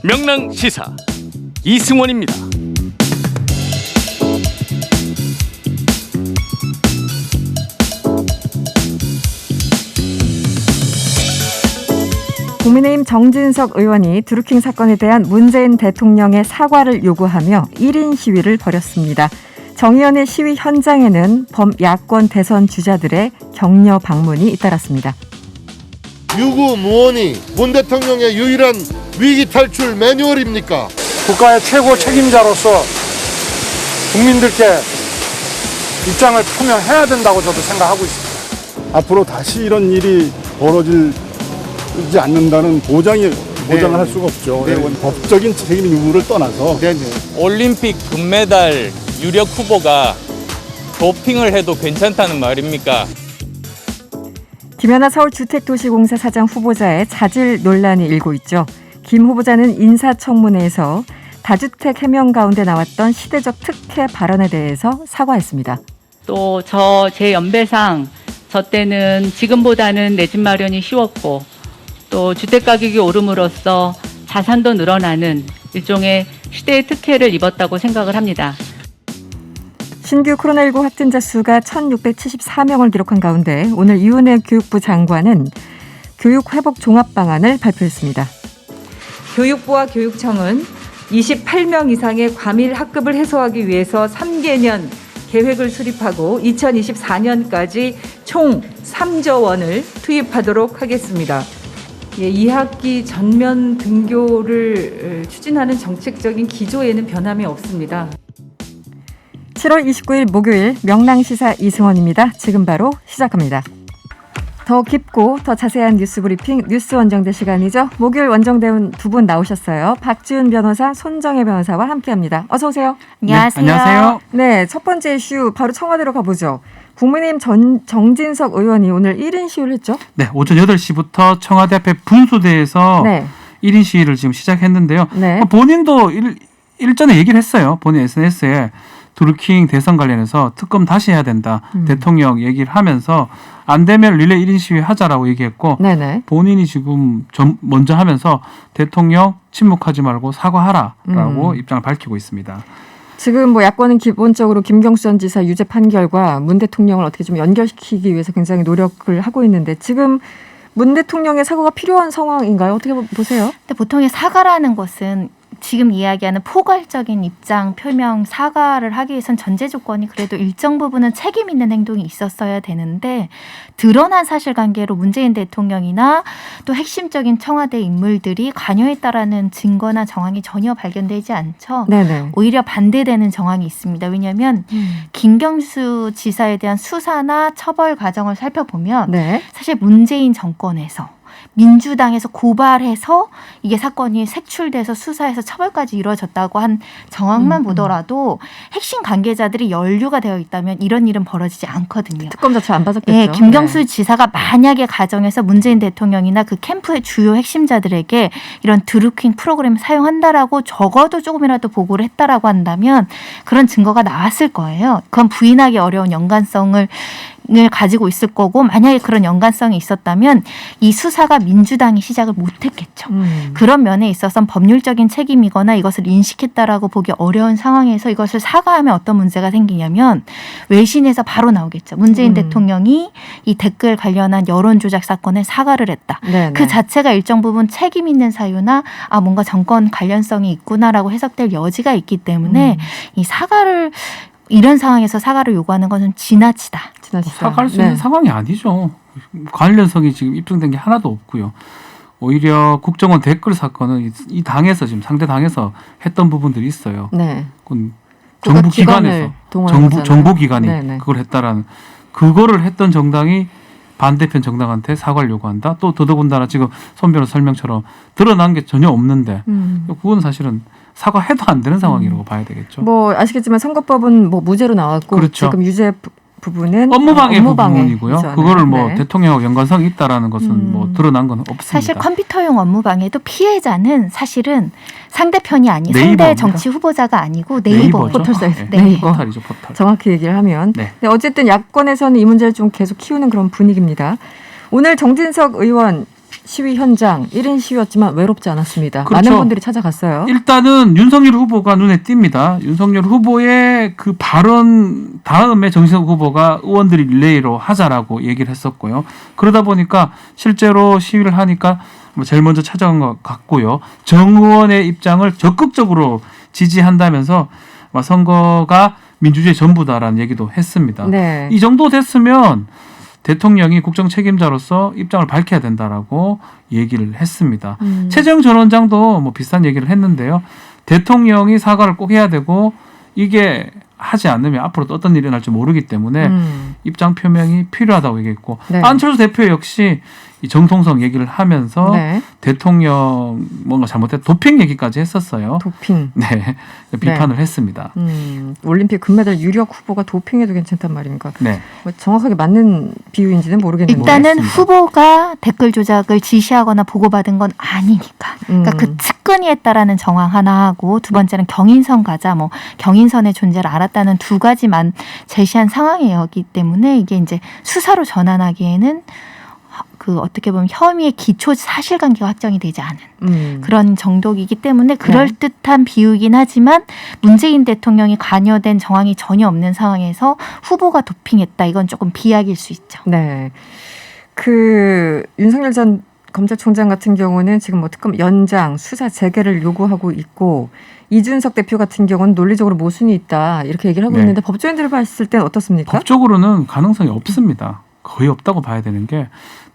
명랑시사 이승원입니다. 국민의힘 정진석 의원이 드루킹 사건에 대한 문재인 대통령의 사과를 요구하며 1인 시위를 벌였습니다. 정 의원의 시위 현장에는 범야권 대선 주자들의 격려 방문이 잇따랐습니다. 유구무원이 문 대통령의 유일한 위기 탈출 매뉴얼입니까? 국가의 최고 책임자로서 국민들께 입장을 표명해야 된다고 저도 생각하고 있습니다. 앞으로 다시 이런 일이 벌어지지 않는다는 보장을 할 수가 없죠. 법적인 책임 유무를 떠나서 올림픽 금메달 유력 후보가 도핑을 해도 괜찮다는 말입니까? 김연아 서울주택도시공사 사장 후보자의 자질 논란이 일고 있죠. 김 후보자는 인사청문회에서 다주택 해명 가운데 나왔던 시대적 특혜 발언에 대해서 사과했습니다. 또 제 연배상 저 때는 지금보다는 내 집 마련이 쉬웠고 또 주택가격이 오름으로써 자산도 늘어나는 일종의 시대의 특혜를 입었다고 생각을 합니다. 신규 코로나19 확진자 수가 1,674명을 기록한 가운데 오늘 이은혜 교육부 장관은 교육회복 종합방안을 발표했습니다. 교육부와 교육청은 28명 이상의 과밀 학급을 해소하기 위해서 3개년 계획을 수립하고 2024년까지 총 3조 원을 투입하도록 하겠습니다. 2학기 전면 등교를 추진하는 정책적인 기조에는 변함이 없습니다. 7월 29일 목요일 명랑시사 이승원입니다. 지금 바로 시작합니다. 더 깊고 더 자세한 뉴스 브리핑 뉴스 원정대 시간이죠. 목요일 원정대원 두 분 나오셨어요. 박지훈 변호사, 손정혜 변호사와 함께합니다. 어서 오세요. 안녕하세요. 네, 안녕하세요. 네, 첫 번째 이슈 바로 청와대로 가보죠. 국민의힘 정진석 의원이 오늘 1인 시위를 했죠? 네, 오전 8시부터 청와대 앞에 분수대에서 1인 시위를 지금 시작했는데요. 네. 본인도 일전에 얘기를 했어요. 본인 SNS에 드루킹 대선 관련해서 특검 다시 해야 된다. 대통령 얘기를 하면서 안 되면 릴레이 1인 시위 하자라고 얘기했고 네네. 본인이 지금 먼저 하면서 대통령 침묵하지 말고 사과하라라고 입장을 밝히고 있습니다. 지금 뭐 야권은 기본적으로 김경수 전 지사 유죄 판결과 문 대통령을 어떻게 좀 연결시키기 위해서 굉장히 노력을 하고 있는데 지금 문 대통령의 사과가 필요한 상황인가요? 어떻게 보세요? 근데 보통의 사과라는 것은 지금 이야기하는 포괄적인 입장 표명 사과를 하기 위해선 전제 조건이 그래도 일정 부분은 책임 있는 행동이 있었어야 되는데 드러난 사실관계로 문재인 대통령이나 또 핵심적인 청와대 인물들이 관여했다라는 증거나 정황이 전혀 발견되지 않죠. 네네. 오히려 반대되는 정황이 있습니다. 왜냐하면 김경수 지사에 대한 수사나 처벌 과정을 살펴보면 사실 문재인 정권에서 민주당에서 고발해서 이게 사건이 색출돼서 수사해서 처벌까지 이루어졌다고 한 정황만 보더라도 핵심 관계자들이 연루가 되어 있다면 이런 일은 벌어지지 않거든요. 특검 자체 안 받았겠죠. 네, 김경수 지사가 만약에 가정에서 문재인 대통령이나 그 캠프의 주요 핵심자들에게 이런 드루킹 프로그램을 사용한다라고 적어도 조금이라도 보고를 했다라고 한다면 그런 증거가 나왔을 거예요. 그건 부인하기 어려운 연관성을 가지고 있을 거고 만약에 그런 연관성이 있었다면 이 수사가 민주당이 시작을 못했겠죠. 그런 면에 있어서는 법률적인 책임이거나 이것을 인식했다라고 보기 어려운 상황에서 이것을 사과하면 어떤 문제가 생기냐면 외신에서 바로 나오겠죠. 문재인 대통령이 이 댓글 관련한 여론조작 사건에 사과를 했다. 네네. 그 자체가 일정 부분 책임 있는 사유나 뭔가 정권 관련성이 있구나라고 해석될 여지가 있기 때문에 이 사과를 이런 상황에서 사과를 요구하는 것은 지나치다. 사과할 수 있는 상황이 아니죠. 관련성이 지금 입증된 게 하나도 없고요. 오히려 국정원 댓글 사건은 이 당에서 지금 상대 당에서 했던 부분들이 있어요. 네. 그건 정부 기관에서 정보 기관이 그걸 했다라는 그거를 했던 정당이 반대편 정당한테 사과를 요구한다. 또 더더군다나 지금 손 변호사 설명처럼 드러난 게 전혀 없는데 그건 사실은 사과해도 안 되는 상황이라고 봐야 되겠죠. 뭐 아시겠지만 선거법은 뭐 무죄로 나왔고 그렇죠. 지금 유죄 부분은 업무방해 부분이고요. 있잖아요. 그거를 뭐 대통령하고 연관성이 있다라는 것은 뭐 드러난 건 없습니다. 사실 컴퓨터용 업무방해도 피해자는 사실은 상대편이 아닌 네이버입니다. 상대 정치 후보자가 아니고 네이버예요. 포털 사이트. 네이버. 포털이죠, 포털. 정확히 얘기를 하면. 네. 근데 어쨌든 야권에서는 이 문제를 좀 계속 키우는 그런 분위기입니다. 오늘 정진석 의원 시위 현장 1인 시위였지만 외롭지 않았습니다. 그렇죠. 많은 분들이 찾아갔어요. 일단은 윤석열 후보가 눈에 띕니다. 윤석열 후보의 그 발언 다음에 정진석 후보가 의원들이 릴레이로 하자라고 얘기를 했었고요. 그러다 보니까 실제로 시위를 하니까 제일 먼저 찾아간 것 같고요. 정 의원의 입장을 적극적으로 지지한다면서 선거가 민주주의 전부다라는 얘기도 했습니다. 네. 이 정도 됐으면 대통령이 국정 책임자로서 입장을 밝혀야 된다라고 얘기를 했습니다. 최재형 전 원장도 뭐 비슷한 얘기를 했는데요. 대통령이 사과를 꼭 해야 되고 이게 하지 않으면 앞으로 또 어떤 일이 날지 모르기 때문에 입장 표명이 필요하다고 얘기했고 네. 안철수 대표 역시 이 정통성 얘기를 하면서 네. 대통령 뭔가 잘못했 도핑 얘기까지 했었어요. 도핑. 네, 비판을 했습니다. 올림픽 금메달 유력 후보가 도핑해도 괜찮단 말입니까? 네. 뭐 정확하게 맞는 비유인지는 모르겠는데. 일단은 후보가 댓글 조작을 지시하거나 보고받은 건 아니니까. 그러니까 그 측근이 했다라는 정황 하나 하고 두 번째는 경인선 가자 뭐 경인선의 존재를 알았다는 두 가지만 제시한 상황이었기 때문에 이게 이제 수사로 전환하기에는 그 어떻게 보면 혐의의 기초 사실관계가 확정이 되지 않은 그런 정도이기 때문에 그럴듯한 비유이긴 하지만 문재인 대통령이 관여된 정황이 전혀 없는 상황에서 후보가 도핑했다. 이건 조금 비약일 수 있죠. 네. 그 윤석열 전 검찰총장 같은 경우는 지금 뭐 특검 연장, 수사 재개를 요구하고 있고 이준석 대표 같은 경우는 논리적으로 모순이 있다. 이렇게 얘기를 하고 있는데 법조인들을 봤을 때는 어떻습니까? 법적으로는 가능성이 없습니다. 거의 없다고 봐야 되는 게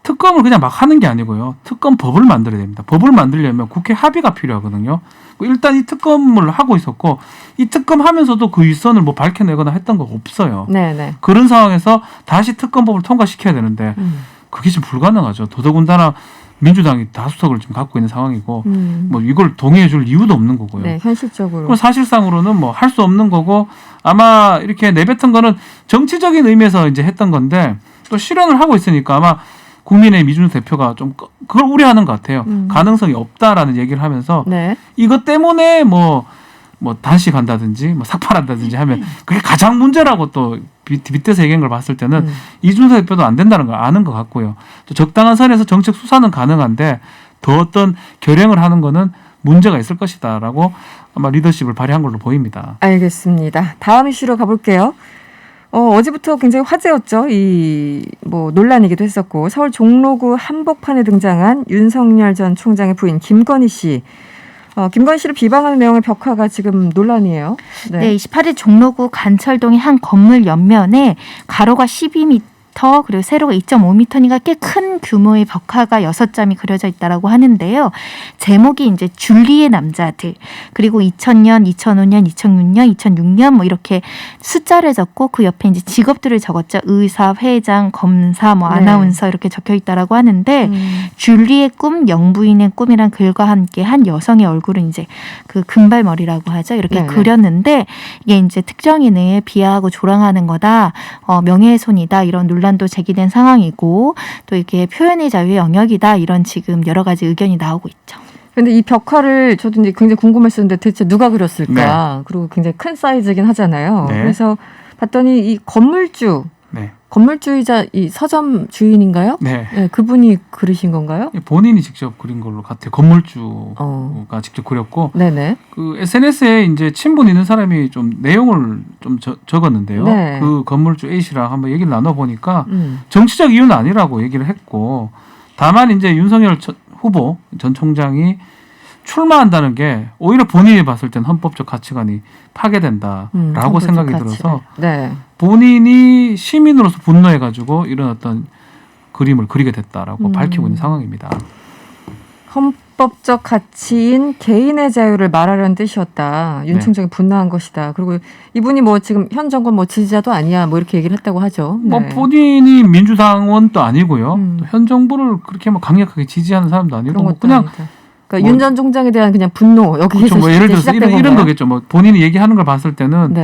특검을 그냥 막 하는 게 아니고요. 특검법을 만들어야 됩니다. 법을 만들려면 국회 합의가 필요하거든요. 일단 이 특검을 하고 있었고 이 특검 하면서도 그 윗선을 뭐 밝혀내거나 했던 거 없어요. 네네. 그런 상황에서 다시 특검법을 통과시켜야 되는데 그게 지금 불가능하죠. 더더군다나 민주당이 다수석을 지금 갖고 있는 상황이고 뭐 이걸 동의해 줄 이유도 없는 거고요. 네, 현실적으로. 그럼 사실상으로는 뭐 할 수 없는 거고 아마 이렇게 내뱉은 거는 정치적인 의미에서 이제 했던 건데 또 실현을 하고 있으니까 아마 국민의힘 이준석 대표가 좀 그걸 우려하는 것 같아요. 가능성이 없다라는 얘기를 하면서 네. 이것 때문에 뭐 단식한다든지 뭐 삭발한다든지 하면 그게 가장 문제라고 또 빗대서 얘기한 걸 봤을 때는 이준석 대표도 안 된다는 걸 아는 것 같고요. 또 적당한 선에서 정책 수사는 가능한데 더 어떤 결행을 하는 거는 문제가 있을 것이다라고 아마 리더십을 발휘한 걸로 보입니다. 알겠습니다. 다음 이슈로 가볼게요. 어제부터 굉장히 화제였죠. 이 뭐 논란이기도 했었고 서울 종로구 한복판에 등장한 윤석열 전 총장의 부인 김건희 씨. 김건희 씨를 비방하는 내용의 벽화가 지금 논란이에요. 네, 28일 종로구 간철동의 한 건물 옆면에 가로가 12m 그리고 세로가 2.5m니까 꽤 큰 규모의 벽화가 6점이 그려져 있다라고 하는데요. 제목이 이제 줄리의 남자들 그리고 2000년, 2005년, 2006년, 2006년 뭐 이렇게 숫자를 적고 그 옆에 이제 직업들을 적었죠. 의사, 회장, 검사, 뭐 아나운서 이렇게 적혀 있다라고 하는데 줄리의 꿈, 영부인의 꿈이란 글과 함께 한 여성의 얼굴은 이제 그 금발머리라고 하죠. 이렇게 그렸는데 이게 이제 특정인을 비하하고 조롱하는 거다. 명예훼손이다. 이런 논란도 제기된 상황이고 또 이게 표현의 자유의 영역이다. 이런 지금 여러 가지 의견이 나오고 있죠. 그런데 이 벽화를 저도 이제 굉장히 궁금했었는데 대체 누가 그렸을까? 네. 그리고 굉장히 큰 사이즈긴 하잖아요. 네. 그래서 봤더니 이 건물주, 건물주이자 이 서점 주인인가요? 네. 네, 그분이 그리신 건가요? 본인이 직접 그린 걸로 같아요. 건물주가 직접 그렸고, 네네. 그 SNS에 이제 친분 있는 사람이 좀 내용을 좀 적었는데요. 네. 그 건물주 A 씨랑 한번 얘기를 나눠 보니까 정치적 이유는 아니라고 얘기를 했고, 다만 이제 윤석열 후보 전 총장이 출마한다는 게 오히려 본인이 봤을 땐 헌법적 가치관이 파괴된다라고 생각이 들어서 본인이 시민으로서 분노해가지고 이런 어떤 그림을 그리게 됐다라고 밝히고 있는 상황입니다. 헌법적 가치인 개인의 자유를 말하려는 뜻이었다. 윤 총장이 분노한 것이다. 그리고 이분이 뭐 지금 현 정권 뭐 지지자도 아니야. 뭐 이렇게 얘기를 했다고 하죠. 뭐 본인이 민주당원도 아니고요. 또 현 정부를 그렇게 뭐 강력하게 지지하는 사람도 아니고 뭐 그냥 그러니까 윤 전 총장에 대한 그냥 분노 여기에서 그렇죠. 뭐 예를 들어서 이런 거겠죠. 뭐 본인이 얘기하는 걸 봤을 때는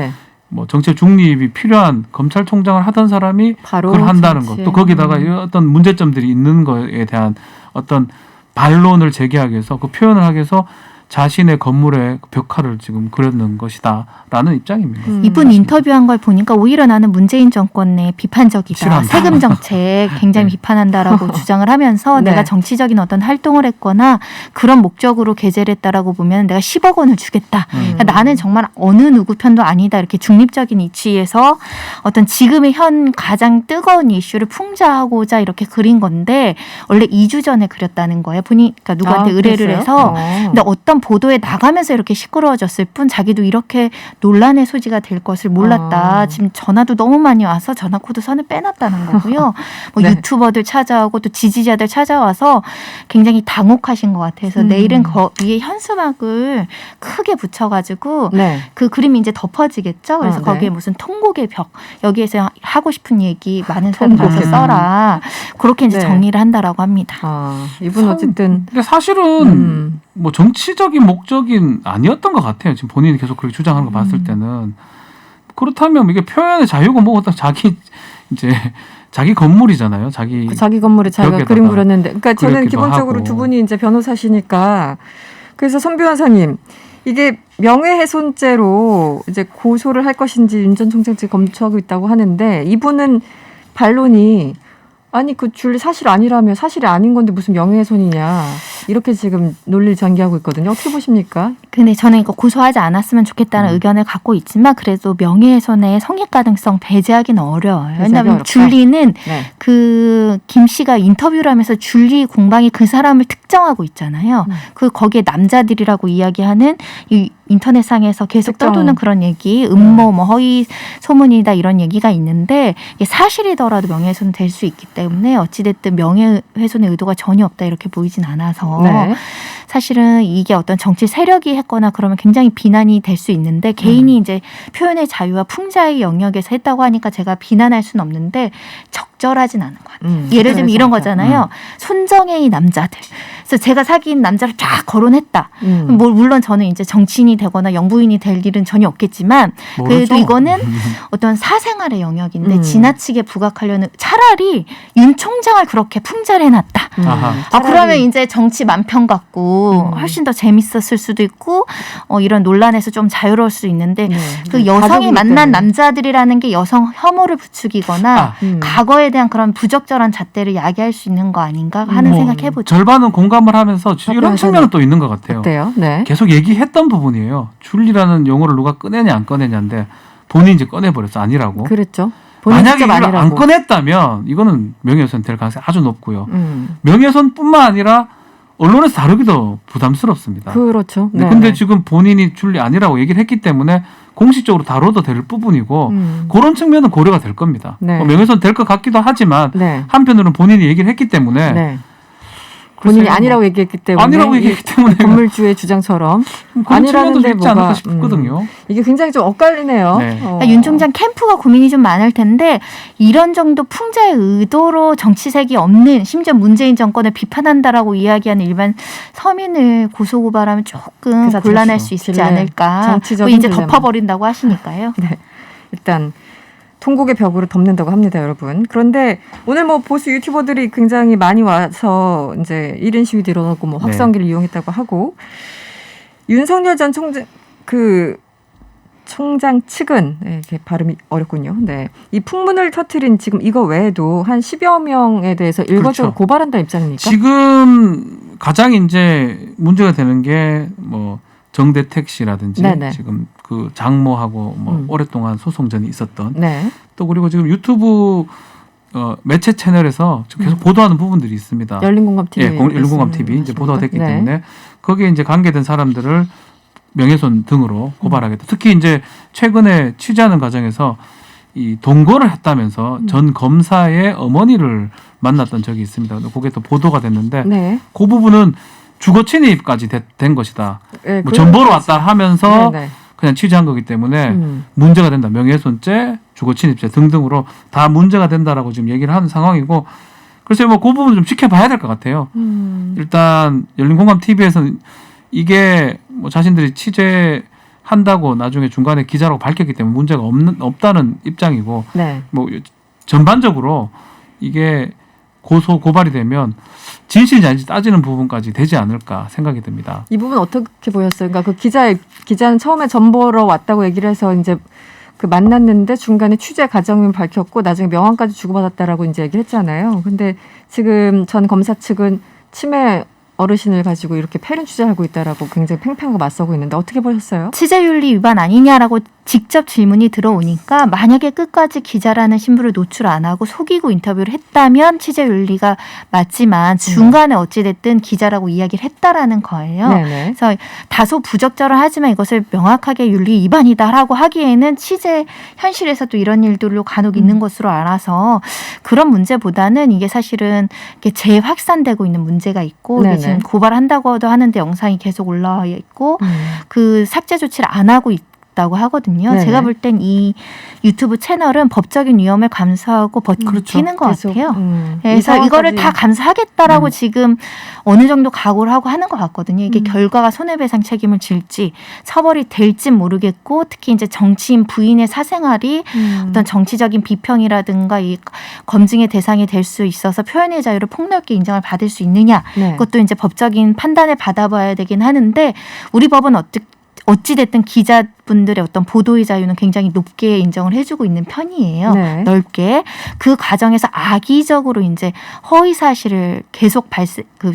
뭐 정치적 중립이 필요한 검찰총장을 하던 사람이 그걸 한다는 것, 또 거기다가 어떤 문제점들이 있는 거에 대한 어떤 반론을 제기하기 위해서 그 표현을 하기 위해서 자신의 건물의 벽화를 지금 그려놓은 것이다라는 입장입니다. 이분 인터뷰한 걸 보니까 오히려 나는 문재인 정권의 비판적이다. 싫어한다. 세금 정책 굉장히 비판한다라고 주장을 하면서 네. 내가 정치적인 어떤 활동을 했거나 그런 목적으로 게재를 했다라고 보면 내가 10억 원을 주겠다. 그러니까 나는 정말 어느 누구 편도 아니다. 이렇게 중립적인 이치에서 어떤 지금의 현 가장 뜨거운 이슈를 풍자하고자 이렇게 그린 건데 원래 2주 전에 그렸다는 거예요. 보니까 누구한테 의뢰를 그랬어요? 해서 근데 어떤 보도에 나가면서 이렇게 시끄러워졌을 뿐 자기도 이렇게 논란의 소지가 될 것을 몰랐다. 지금 전화도 너무 많이 와서 전화 코드 선을 빼놨다는 거고요. 뭐 네. 유튜버들 찾아오고 또 지지자들 찾아와서 굉장히 당혹하신 것 같아서 내일은 위에 현수막을 크게 붙여가지고 네. 그 그림이 이제 덮어지겠죠. 그래서 네. 거기에 무슨 통곡의 벽 여기에서 하고 싶은 얘기 많은 사람 가서 통곡의 써라. 그렇게 이제 네. 정리를 한다라고 합니다. 이분 어쨌든 근데 사실은 뭐 정치적인 목적인 아니었던 것 같아요. 지금 본인이 계속 그렇게 주장하는 거 봤을 때는 그렇다면 이게 표현의 자유가 뭐가 자기 이제 자기 건물이잖아요. 자기 건물에 자기가 벽에다가 그림 그렸는데, 그러니까 저는 그렸기도 기본적으로 하고. 두 분이 이제 변호사시니까 그래서 선 변호사님 이게 명예훼손죄로 이제 고소를 할 것인지 윤 전 총장 측 검토하고 있다고 하는데 이분은 반론이 아니 그 줄 사실 아니라며 사실이 아닌 건데 무슨 명예훼손이냐 이렇게 지금 논리를 전개하고 있거든요. 어떻게 보십니까? 근데 저는 이거 고소하지 않았으면 좋겠다는 의견을 갖고 있지만 그래도 명예훼손의 성립 가능성 배제하기는 어려워요. 왜냐하면 어렵다. 줄리는 네. 그 김 씨가 인터뷰를 하면서 줄리 공방이 그 사람을 특정하고 있잖아요. 그 거기에 남자들이라고 이야기하는 이 인터넷상에서 계속 특정. 떠도는 그런 얘기, 음모, 뭐 허위 소문이다 이런 얘기가 있는데 이게 사실이더라도 명예훼손 될 수 있기 때문에 어찌됐든 명예훼손의 의도가 전혀 없다 이렇게 보이진 않아서 네. 사실은 이게 어떤 정치 세력이 했거나 그러면 굉장히 비난이 될 수 있는데 개인이 이제 표현의 자유와 풍자의 영역에서 했다고 하니까 제가 비난할 수는 없는데 적절하진 않은 것 같아요. 예를 들면 이런 거잖아요. 손정혜의 남자들. 그래서 제가 사귄 남자를 쫙 거론했다. 뭐 물론 저는 이제 정치인이 되거나 영부인이 될 일은 전혀 없겠지만 그래도 모르죠. 이거는 어떤 사생활의 영역인데 지나치게 부각하려는 차라리 윤 총장을 그렇게 풍자를 해놨다. 그러면 이제 정치 만평 같고 훨씬 더 재밌었을 수도 있고 이런 논란에서 좀 자유로울 수 있는데 그 여성이 가족이기 만난 때문에. 남자들이라는 게 여성 혐오를 부추기거나 과거에 대한 그런 부적절한 잣대를 야기할 수 있는 거 아닌가 하는 생각해보죠. 절반은 공감을 하면서 이런 측면은 또 있는 것 같아요. 어때요? 네. 계속 얘기했던 부분이에요. 줄리라는 용어를 누가 꺼내냐 안 꺼내냐인데 본인이 이제 꺼내버려서 아니라고. 그렇죠. 본인 만약에 직접 이걸 안 아니라고. 꺼냈다면 이거는 명예훼손 될 가능성이 아주 높고요. 음. 명예훼손뿐만 아니라 언론에서 다루기도 부담스럽습니다. 그렇죠. 네. 근데 지금 본인이 줄리 아니라고 얘기를 했기 때문에 공식적으로 다뤄도 될 부분이고 그런 측면은 고려가 될 겁니다. 네. 명예훼손 될 것 같기도 하지만 네. 한편으로는 본인이 얘기를 했기 때문에 네. 본인이 글쎄요, 아니라고 얘기했기 때문에 아니라고 얘기했기 때문에 건물주의 주장처럼 그런 측면도 아니라는데 있지 않을까 뭐가 싶거든요. 이게 굉장히 좀 엇갈리네요. 네. 그러니까 윤 총장 캠프가 고민이 좀 많을 텐데 이런 정도 풍자의 의도로 정치색이 없는 심지어 문재인 정권을 비판한다라고 이야기하는 일반 서민을 고소고발하면 조금 그 곤란할 자체죠. 수 있지 딜레마. 않을까. 정치적인 뭐 이제 딜레마. 덮어버린다고 하시니까요. 네. 일단 통곡의 벽으로 덮는다고 합니다, 여러분. 그런데 오늘 뭐 보수 유튜버들이 굉장히 많이 와서 이제 1인 시위도 일어나고 뭐 확성기를 이용했다고 하고 윤석열 전 총장 측은 이렇게 발음이 어렵군요. 네. 이 풍문을 터트린 지금 이거 외에도 한 10여 명에 대해서 일괄적으로 그렇죠. 고발한다 입장입니까? 지금 가장 이제 문제가 되는 게 뭐 정대택 씨라든지 네네. 지금 그 장모하고 뭐 오랫동안 소송전이 있었던 네. 또 그리고 지금 유튜브 매체 채널에서 지금 계속 보도하는 부분들이 있습니다. 열린공감 TV. 예, 열린공감 TV 이제 보도가 됐기 네. 때문에 거기에 이제 관계된 사람들을 명예훼손 등으로 고발하겠다. 특히 이제 최근에 취재하는 과정에서 이 동거를 했다면서 전 검사의 어머니를 만났던 적이 있습니다. 그게 또 보도가 됐는데 네. 그 부분은 주거 침입까지 된 것이다. 네, 뭐 전보로 왔다 하면서 네, 네. 그냥 취재한 거기 때문에 문제가 된다. 명예훼손죄, 주거침입죄 등등으로 다 문제가 된다라고 지금 얘기를 하는 상황이고 글쎄요, 뭐 그 부분 좀 지켜봐야 될 것 같아요. 일단 열린공감 TV에서는 이게 뭐 자신들이 취재한다고 나중에 중간에 기자라고 밝혔기 때문에 문제가 없다는 입장이고 네. 뭐 전반적으로 이게 고발이 되면 진실인지 아닌지 따지는 부분까지 되지 않을까 생각이 듭니다. 이 부분 어떻게 보셨어요? 그러니까 그 기자는 처음에 전보러 왔다고 얘기를 해서 이제 그 만났는데 중간에 취재 과정을 밝혔고 나중에 명함까지 주고받았다라고 이제 얘기를 했잖아요. 근데 지금 전 검사 측은 치매 어르신을 가지고 이렇게 패륜 취재하고 있다라고 굉장히 팽팽하게 맞서고 있는데 어떻게 보셨어요? 취재윤리 위반 아니냐라고 직접 질문이 들어오니까 만약에 끝까지 기자라는 신분을 노출 안 하고 속이고 인터뷰를 했다면 취재윤리가 맞지만 중간에 어찌됐든 기자라고 이야기를 했다라는 거예요. 네네. 그래서 다소 부적절은 하지만 이것을 명확하게 윤리 위반이다라고 하기에는 취재 현실에서도 이런 일들로 간혹 있는 것으로 알아서 그런 문제보다는 이게 사실은 이게 재확산되고 있는 문제가 있고 이게 지금 고발한다고도 하는데 영상이 계속 올라와 있고 그 삭제 조치를 안 하고 있다고 하거든요. 네네. 제가 볼 땐 이 유튜브 채널은 법적인 위험을 감수하고 버티는 것 같아요. 그래서 이거를 다 감수하겠다라고 지금 어느 정도 각오를 하고 하는 것 같거든요. 이게 결과가 손해배상 책임을 질지 처벌이 될지 모르겠고 특히 이제 정치인 부인의 사생활이 어떤 정치적인 비평이라든가 이 검증의 대상이 될 수 있어서 표현의 자유를 폭넓게 인정을 받을 수 있느냐. 그것도 이제 법적인 판단을 받아봐야 되긴 하는데 우리 법은 어찌됐든 기자분들의 어떤 보도의 자유는 굉장히 높게 인정을 해주고 있는 편이에요. 넓게. 그 과정에서 악의적으로 이제 허위 사실을 계속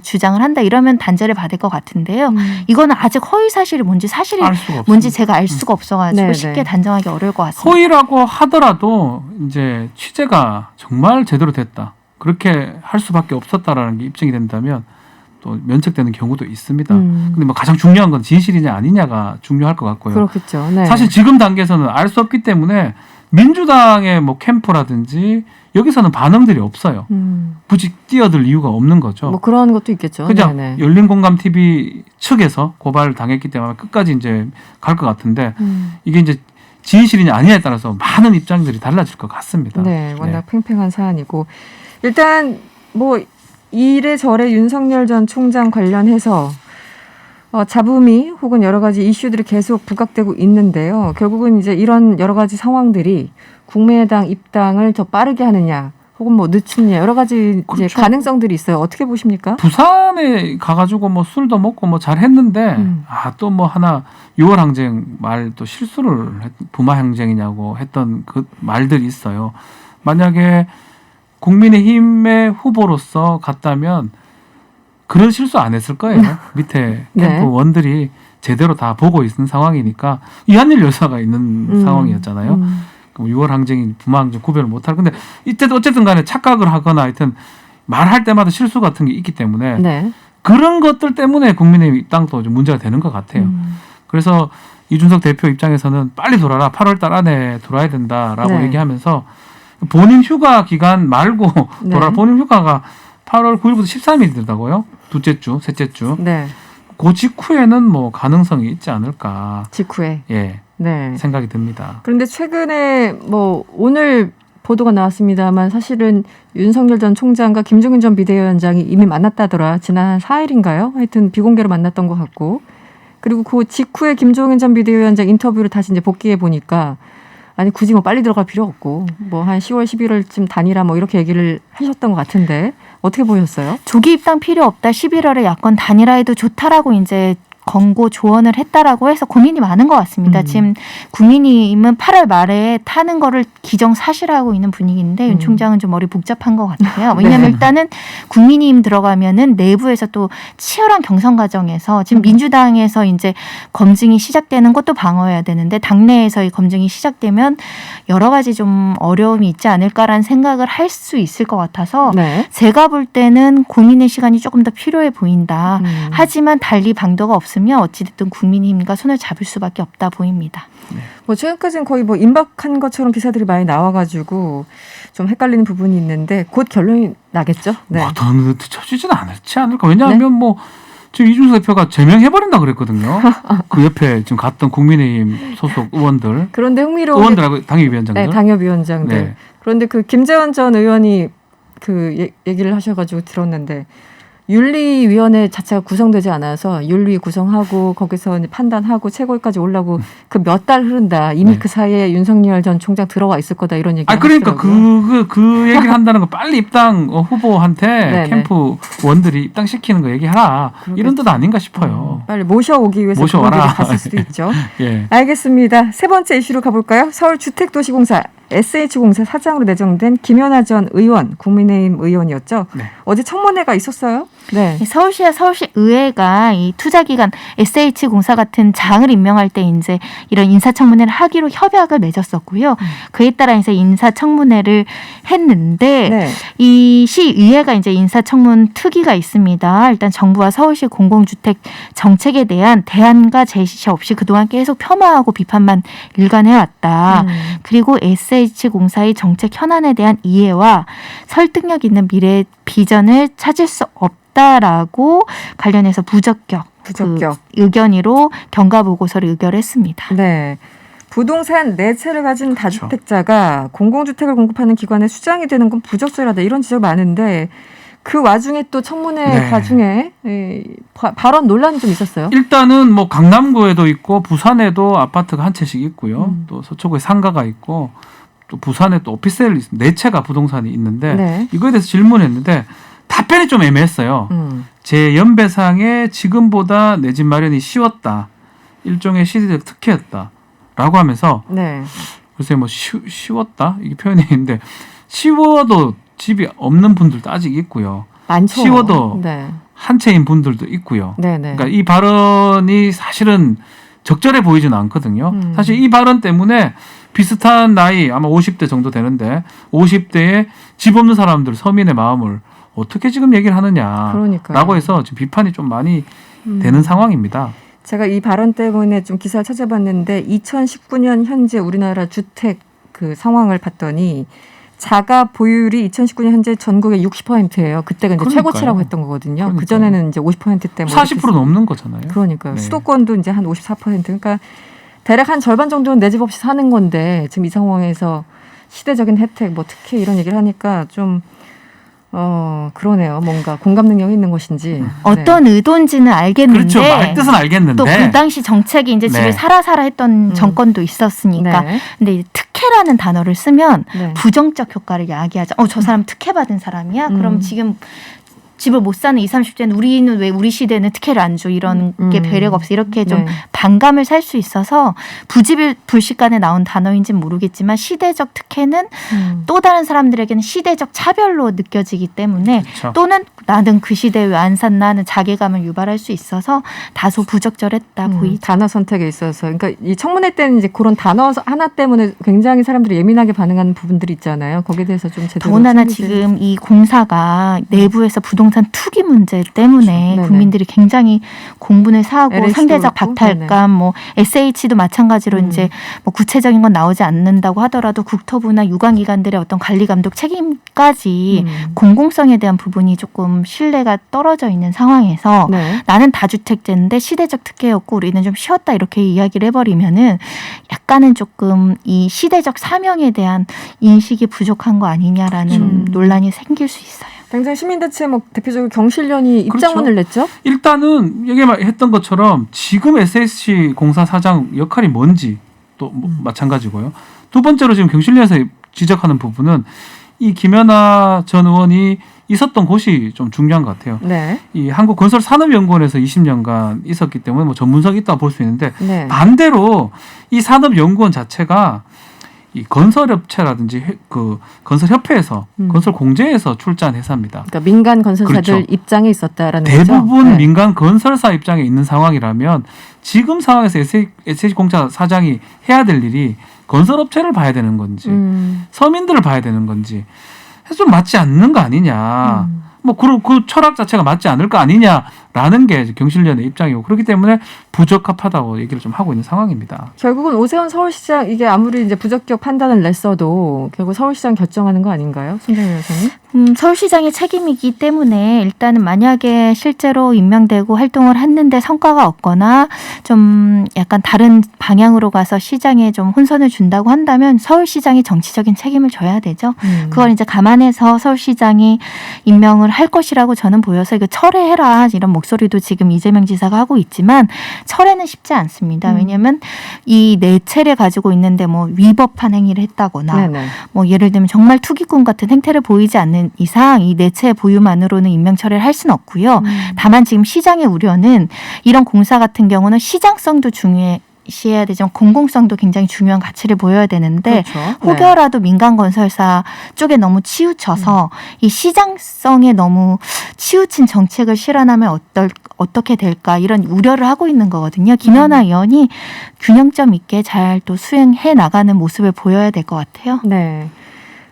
주장을 한다 이러면 단죄를 받을 것 같은데요. 이거는 아직 허위 사실이 뭔지 사실이 뭔지 제가 알 수가 없어가지고 쉽게 단정하기 어려울 것 같습니다. 허위라고 하더라도 이제 취재가 정말 제대로 됐다. 그렇게 할 수밖에 없었다라는 게 입증이 된다면 또 면책되는 경우도 있습니다. 근데 뭐 가장 중요한 건 진실이냐 아니냐가 중요할 것 같고요. 그렇겠죠. 사실 지금 단계에서는 알 수 없기 때문에 민주당의 뭐 캠프라든지 여기서는 반응들이 없어요. 굳이 뛰어들 이유가 없는 거죠. 뭐 그런 것도 있겠죠. 그냥 열린공감TV 측에서 고발을 당했기 때문에 끝까지 이제 갈 것 같은데 이게 이제 진실이냐 아니냐에 따라서 많은 입장들이 달라질 것 같습니다. 네, 워낙 팽팽한 사안이고 일단 뭐 이래저래 윤석열 전 총장 관련해서 잡음이 혹은 여러 가지 이슈들이 계속 부각되고 있는데요. 결국은 이제 이런 여러 가지 상황들이 국민의당 입당을 더 빠르게 하느냐 혹은 뭐 늦추느냐 여러 가지 이제 가능성들이 있어요. 어떻게 보십니까? 부산에 가가지고 뭐 술도 먹고 뭐 잘했는데 또 뭐 하나 6월 항쟁 말 또 실수를 부마 항쟁이냐고 했던 그 말들이 있어요. 만약에 국민의힘의 후보로서 갔다면 그런 실수 안 했을 거예요. 밑에 캠프원들이 제대로 다 보고 있는 상황이니까 이한일 여사가 있는 상황이었잖아요. 6월 항쟁이 부마 항쟁 구별을 못할. 근데 이때 어쨌든 간에 착각을 하거나 하여튼 말할 때마다 실수 같은 게 있기 때문에 그런 것들 때문에 국민의힘 입당도 좀 문제가 되는 것 같아요. 그래서 이준석 대표 입장에서는 빨리 돌아라. 8월 달 안에 돌아야 된다라고 얘기하면서 본인 휴가 기간 말고 돌아라. 본인 휴가가 8월 9일부터 13일이 된다고요? 둘째 주, 셋째 주. 그 직후에는 뭐 가능성이 있지 않을까. 직후에. 생각이 듭니다. 그런데 최근에 뭐 오늘 보도가 나왔습니다만 사실은 윤석열 전 총장과 김종인 전 비대위원장이 이미 만났다더라. 지난 4일인가요? 하여튼 비공개로 만났던 것 같고. 그리고 그 직후에 김종인 전 비대위원장 인터뷰를 다시 이제 복귀해 보니까 아니 굳이 뭐 빨리 들어갈 필요 없고 뭐 한 10월 11월쯤 다니라 뭐 이렇게 얘기를 하셨던 것 같은데 어떻게 보셨어요? 조기 입당 필요 없다. 11월에 야권 단일화해도 좋다라고 이제 권고 조언을 했다라고 해서 고민이 많은 것 같습니다. 지금 국민의힘은 8월 말에 타는 거를 기정사실화하고 있는 분위기인데 윤 총장은 좀 머리 복잡한 것 같아요. 왜냐하면 일단은 국민의힘 들어가면은 내부에서 또 치열한 경선 과정에서 지금 민주당에서 이제 검증이 시작되는 것도 방어해야 되는데 당내에서 이 검증이 시작되면 여러 가지 좀 어려움이 있지 않을까라는 생각을 할 수 있을 것 같아서 제가 볼 때는 고민의 시간이 조금 더 필요해 보인다. 하지만 달리 방도가 없으면 어찌됐든 국민의힘과 손을 잡을 수밖에 없다 보입니다. 뭐 최근까지는 거의 뭐 임박한 것처럼 기사들이 많이 나와가지고 좀 헷갈리는 부분이 있는데 곧 결론이 나겠죠? 더 늦춰지진 않지 않을까? 왜냐하면 뭐 지금 이준석 대표가 제명해버린다 그랬거든요. 그 옆에 지금 갔던 국민의힘 소속 의원들. 그런데 흥미로운 의원들하고 당협위원장들. 당협위원장들. 그런데 그 김재원 전 의원이 그 얘기를 하셔가지고 들었는데 윤리위원회 자체가 구성되지 않아서 윤리 구성하고 거기서 이제 판단하고 최고위까지 올라고 그 몇 달 흐른다. 이미 네. 그 사이에 윤석열 전 총장 들어와 있을 거다 이런 얘기. 그러니까 그 얘기를 한다는 거 빨리 입당 후보한테 네네. 캠프 원들이 입당시키는 거 얘기하라. 이런 뜻 아닌가 싶어요. 빨리 모셔오기 위해서 모셔와라. 그분들이 갔을 수도 있죠. 예. 알겠습니다. 세 번째 이슈로 가볼까요? 서울주택도시공사 SH공사 사장으로 내정된 김연아 전 의원, 국민의힘 의원이었죠. 네. 어제 청문회가 있었어요. 네. 서울시와 서울시의회가 이 투자기관 SH공사 같은 장을 임명할 때 이제 이런 인사청문회를 하기로 협약을 맺었었고요. 그에 따라 이제 인사청문회를 했는데 네. 이 시의회가 이제 인사청문 특위가 있습니다. 일단 정부와 서울시 공공주택 정책에 대한 대안과 제시 없이 그동안 계속 폄하하고 비판만 일관해왔다. 그리고 SH공사의 정책 현안에 대한 이해와 설득력 있는 미래 비전을 찾을 수 없다라고 관련해서 부적격. 그 의견으로 경과 보고서를 의결했습니다. 네. 부동산 4채를 가진 다주택자가 공공주택을 공급하는 기관의 수장이 되는 건 부적절하다 이런 지적 많은데 그 와중에 또 청문회 네. 과중에 발언 논란이 좀 있었어요. 일단은 뭐 강남구에도 있고 부산에도 아파트가 한 채씩 있고요. 또 서초구에 상가가 있고 또 부산에 또 오피스텔이 있습니다. 4채가 부동산이 있는데 네. 이거에 대해서 질문했는데 답변이 좀 애매했어요. 제 연배상에 지금보다 내 집 마련이 쉬웠다. 일종의 시대적 특혜였다라고 하면서 네. 글쎄 뭐 쉬웠다 이게 표현이 있는데 쉬워도 집이 없는 분들도 아직 있고요. 많죠. 쉬워도 네. 한 채인 분들도 있고요. 네네. 그러니까 이 발언이 사실은 적절해 보이지는 않거든요. 사실 이 발언 때문에 비슷한 나이 아마 50대 정도 되는데 50대에 집 없는 사람들 서민의 마음을 어떻게 지금 얘기를 하느냐라고 해서 지금 비판이 좀 많이 되는 상황입니다. 제가 이 발언 때문에 좀 기사를 찾아봤는데 2019년 현재 우리나라 주택 그 상황을 봤더니 자가 보유율이 2019년 현재 전국의 60%예요. 그때가 이제 최고치라고 했던 거거든요. 그 전에는 이제 50%대 40% 넘는 거잖아요. 그러니까요. 네. 수도권도 이제 한 54%. 그러니까 대략 한 절반 정도는 내 집 없이 사는 건데 지금 이 상황에서 시대적인 혜택, 뭐 특혜 이런 얘기를 하니까 좀 그러네요. 뭔가 공감 능력이 있는 것인지. 어떤 의도인지는 알겠는데. 그렇죠. 말 뜻은 알겠는데. 또 그 당시 정책이 이제 집에 살아 했던 정권도 있었으니까. 네. 근데 이제 특혜라는 단어를 쓰면 네. 부정적 효과를 야기하죠. 저 사람 특혜 받은 사람이야? 그럼 지금 집을 못 사는 20, 30대는 우리는 왜 우리 시대는 특혜를 안 줘 이런 게 배려가 없어 이렇게 좀 반감을 살 수 있어서 불식간에 나온 단어인지는 모르겠지만 시대적 특혜는 또 다른 사람들에게는 시대적 차별로 느껴지기 때문에 그렇죠. 또는 나는 그 시대에 왜 안 샀나 하는 자괴감을 유발할 수 있어서 다소 부적절했다 보이죠. 단어 선택에 있어서. 그러니까 이 청문회 때는 이제 그런 단어 하나 때문에 굉장히 사람들이 예민하게 반응하는 부분들이 있잖아요. 거기에 대해서 좀 제대로. 더군다나 지금 이 공사가 내부에서 부동산 투기 문제 때문에 그렇죠. 국민들이 굉장히 공분을 사하고 LH도 상대적 그렇고. 박탈감, 뭐 SH도 마찬가지로 이제 뭐 구체적인 건 나오지 않는다고 하더라도 국토부나 유관기관들의 어떤 관리 감독 책임까지 공공성에 대한 부분이 조금 신뢰가 떨어져 있는 상황에서 나는 다주택제인데 시대적 특혜였고 우리는 좀 쉬었다 이렇게 이야기를 해버리면은 약간은 조금 이 시대적 사명에 대한 인식이 부족한 거 아니냐라는 논란이 생길 수 있어요. 당장 시민대체 뭐 대표적으로 경실련이 입장문을 냈죠. 일단은 얘기했던 것처럼 지금 SH 공사 사장 역할이 뭔지 또 마찬가지고요. 두 번째로 지금 경실련에서 지적하는 부분은 이 김연아 전 의원이 있었던 곳이 좀 중요한 것 같아요. 네. 이 한국건설산업연구원에서 20년간 있었기 때문에 뭐 전문성이 있다고 볼 수 있는데 네. 반대로 이 산업연구원 자체가 이 건설업체라든지 그 건설협회에서 건설공제에서 출자한 회사입니다. 그러니까 민간 건설사들 그렇죠. 입장에 있었다라는 대부분 거죠. 네. 민간 건설사 입장에 있는 상황이라면 지금 상황에서 SH공사 사장이 해야 될 일이 건설업체를 봐야 되는 건지 서민들을 봐야 되는 건지 해서 좀 맞지 않는 거 아니냐. 뭐 그 철학 자체가 맞지 않을 거 아니냐라는 라는 게 경실련의 입장이고 그렇기 때문에 부적합하다고 얘기를 좀 하고 있는 상황입니다. 결국은 오세훈 서울시장 이게 아무리 이제 부적격 판단을 냈어도 결국 서울시장 결정하는 거 아닌가요? 손정혜 여사님? 서울시장의 책임이기 때문에 일단은 만약에 실제로 임명되고 활동을 했는데 성과가 없거나 좀 약간 다른 방향으로 가서 시장에 좀 혼선을 준다고 한다면 서울시장이 정치적인 책임을 져야 되죠. 그걸 이제 감안해서 서울시장이 임명을 할 것이라고 저는 보여서 이거 철회해라 이런 목소리도 지금 이재명 지사가 하고 있지만 철회는 쉽지 않습니다. 왜냐하면 이 내체를 가지고 있는데 뭐 위법한 행위를 했다거나 네네. 뭐 예를 들면 정말 투기꾼 같은 행태를 보이지 않는 이상 이 내체 보유만으로는 임명 철회를 할 수는 없고요. 다만 지금 시장의 우려는 이런 공사 같은 경우는 시장성도 중요시해야 되지만 공공성도 굉장히 중요한 가치를 보여야 되는데 그렇죠. 혹여라도 민간 건설사 쪽에 너무 치우쳐서 이 시장성에 너무 치우친 정책을 실현하면 어떻게 될까 이런 우려를 하고 있는 거거든요. 김연아 의원이 균형점 있게 잘 또 수행해 나가는 모습을 보여야 될 것 같아요. 네.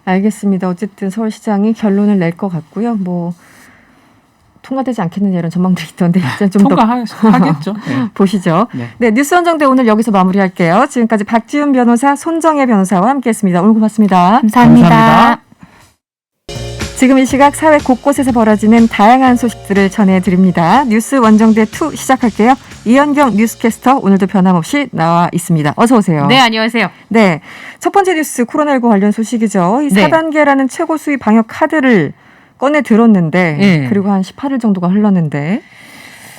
알겠습니다. 어쨌든 서울시장이 결론을 낼 것 같고요. 뭐 통과되지 않겠느냐 이런 전망도 있던데 이제 좀 더 통과하겠죠. 네. 보시죠. 네. 네, 뉴스 원정대 오늘 여기서 마무리할게요. 지금까지 박지훈 변호사, 손정혜 변호사와 함께했습니다. 오늘 고맙습니다. 감사합니다. 지금 이 시각 사회 곳곳에서 벌어지는 다양한 소식들을 전해드립니다. 뉴스 원정대 2 시작할게요. 이현경 뉴스캐스터 오늘도 변함없이 나와 있습니다. 어서 오세요. 네, 안녕하세요. 네, 첫 번째 뉴스 코로나19 관련 소식이죠. 이 4단계라는 최고 수위 방역 카드를 꺼내 들었는데 그리고 한 18일 정도가 흘렀는데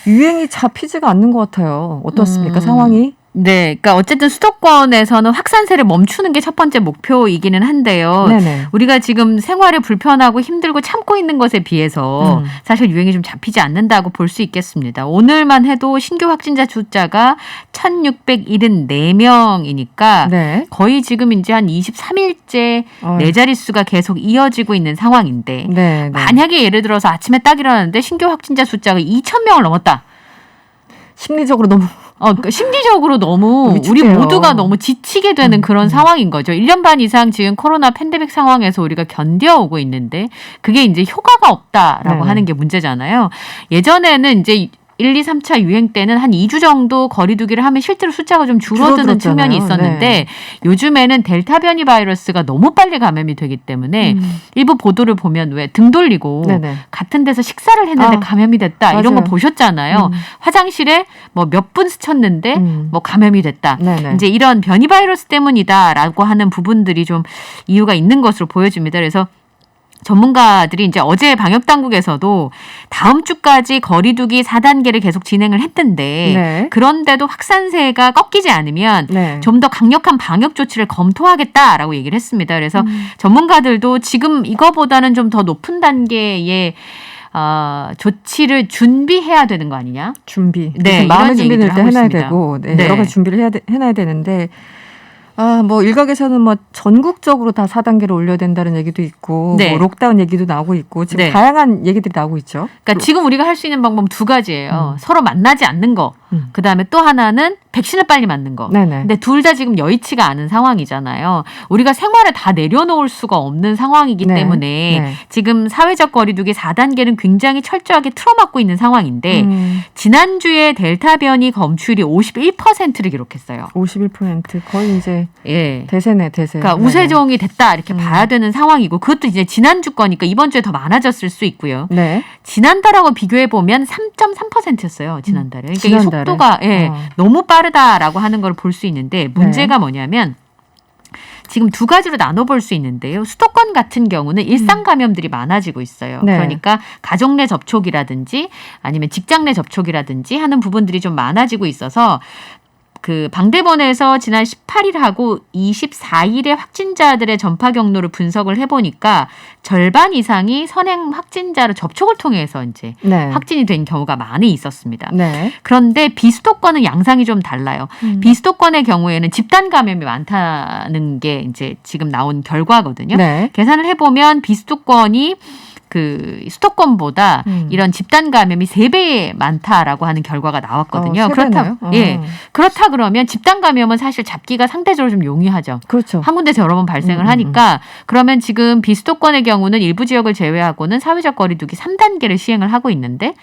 유행이 잡히지가 않는 것 같아요. 어떻습니까? 상황이? 네, 그러니까 어쨌든 수도권에서는 확산세를 멈추는 게 첫 번째 목표이기는 한데요. 네네. 우리가 지금 생활에 불편하고 힘들고 참고 있는 것에 비해서 사실 유행이 좀 잡히지 않는다고 볼 수 있겠습니다. 오늘만 해도 신규 확진자 숫자가 1,674명이니까 네. 거의 지금 이제 한 23일째 네 자릿수가 계속 이어지고 있는 상황인데 네. 만약에 예를 들어서 아침에 딱 일어났는데 신규 확진자 숫자가 2,000명을 넘었다. 심리적으로 너무 그러니까 심리적으로 너무 위축돼요. 우리 모두가 너무 지치게 되는 그런 상황인 거죠. 1년 반 이상 지금 코로나 팬데믹 상황에서 우리가 견뎌오고 있는데 그게 이제 효과가 없다라고 하는 게 문제잖아요. 예전에는 이제 1, 2, 3차 유행 때는 한 2주 정도 거리 두기를 하면 실제로 숫자가 좀 줄어드는 측면이 있었는데 요즘에는 델타 변이 바이러스가 너무 빨리 감염이 되기 때문에 일부 보도를 보면 왜 등 돌리고 같은 데서 식사를 했는데 감염이 됐다. 맞아요. 이런 거 보셨잖아요. 화장실에 뭐 몇 분 스쳤는데 뭐 감염이 됐다. 이제 이런 변이 바이러스 때문이다라고 하는 부분들이 좀 이유가 있는 것으로 보여집니다. 그래서 전문가들이 이제 어제 방역당국에서도 다음 주까지 거리두기 4단계를 계속 진행을 했는데 그런데도 확산세가 꺾이지 않으면 좀 더 강력한 방역 조치를 검토하겠다라고 얘기를 했습니다. 그래서 전문가들도 지금 이거보다는 좀 더 높은 단계의 조치를 준비해야 되는 거 아니냐? 준비. 네, 마음의 준비는 일단 해놔야 있습니다. 되고 여러 가지 준비를 해놔야 되는데 뭐 일각에서는 뭐 전국적으로 다 4단계로 올려야 된다는 얘기도 있고 뭐 록다운 얘기도 나오고 있고 지금 다양한 얘기들이 나오고 있죠. 그러니까 지금 우리가 할 수 있는 방법은 두 가지예요. 서로 만나지 않는 거. 그다음에 또 하나는 백신을 빨리 맞는 거. 근데 둘 다 지금 여의치가 않은 상황이잖아요. 우리가 생활을 다 내려놓을 수가 없는 상황이기 때문에 지금 사회적 거리두기 4단계는 굉장히 철저하게 틀어막고 있는 상황인데 지난주에 델타 변이 검출이 51%를 기록했어요. 51% 거의 이제 대세네 대세. 그러니까 우세종이 됐다 이렇게 봐야 되는 상황이고 그것도 이제 지난주 거니까 이번 주에 더 많아졌을 수 있고요. 지난달하고 비교해 보면 3.3%였어요. 지난달에. 그러니까 이 속도가 너무 빠르다라고 하는 걸 볼 수 있는데 문제가 뭐냐면 지금 두 가지로 나눠볼 수 있는데요. 수도권 같은 경우는 일상 감염들이 많아지고 있어요. 그러니까 가족 내 접촉이라든지 아니면 직장 내 접촉이라든지 하는 부분들이 좀 많아지고 있어서 그 방대본에서 지난 18일하고 24일의 확진자들의 전파 경로를 분석을 해보니까 절반 이상이 선행 확진자를 접촉을 통해서 이제 확진이 된 경우가 많이 있었습니다. 그런데 비수도권은 양상이 좀 달라요. 비수도권의 경우에는 집단 감염이 많다는 게 이제 지금 나온 결과거든요. 계산을 해보면 비수도권이 그 수도권보다 이런 집단 감염이 3배 많다라고 하는 결과가 나왔거든요. 그렇다. 예. 그렇다 그러면 집단 감염은 사실 잡기가 상대적으로 좀 용이하죠. 그렇죠. 한 군데서 여러 번 발생을 하니까 그러면 지금 비수도권의 경우는 일부 지역을 제외하고는 사회적 거리두기 3단계를 시행을 하고 있는데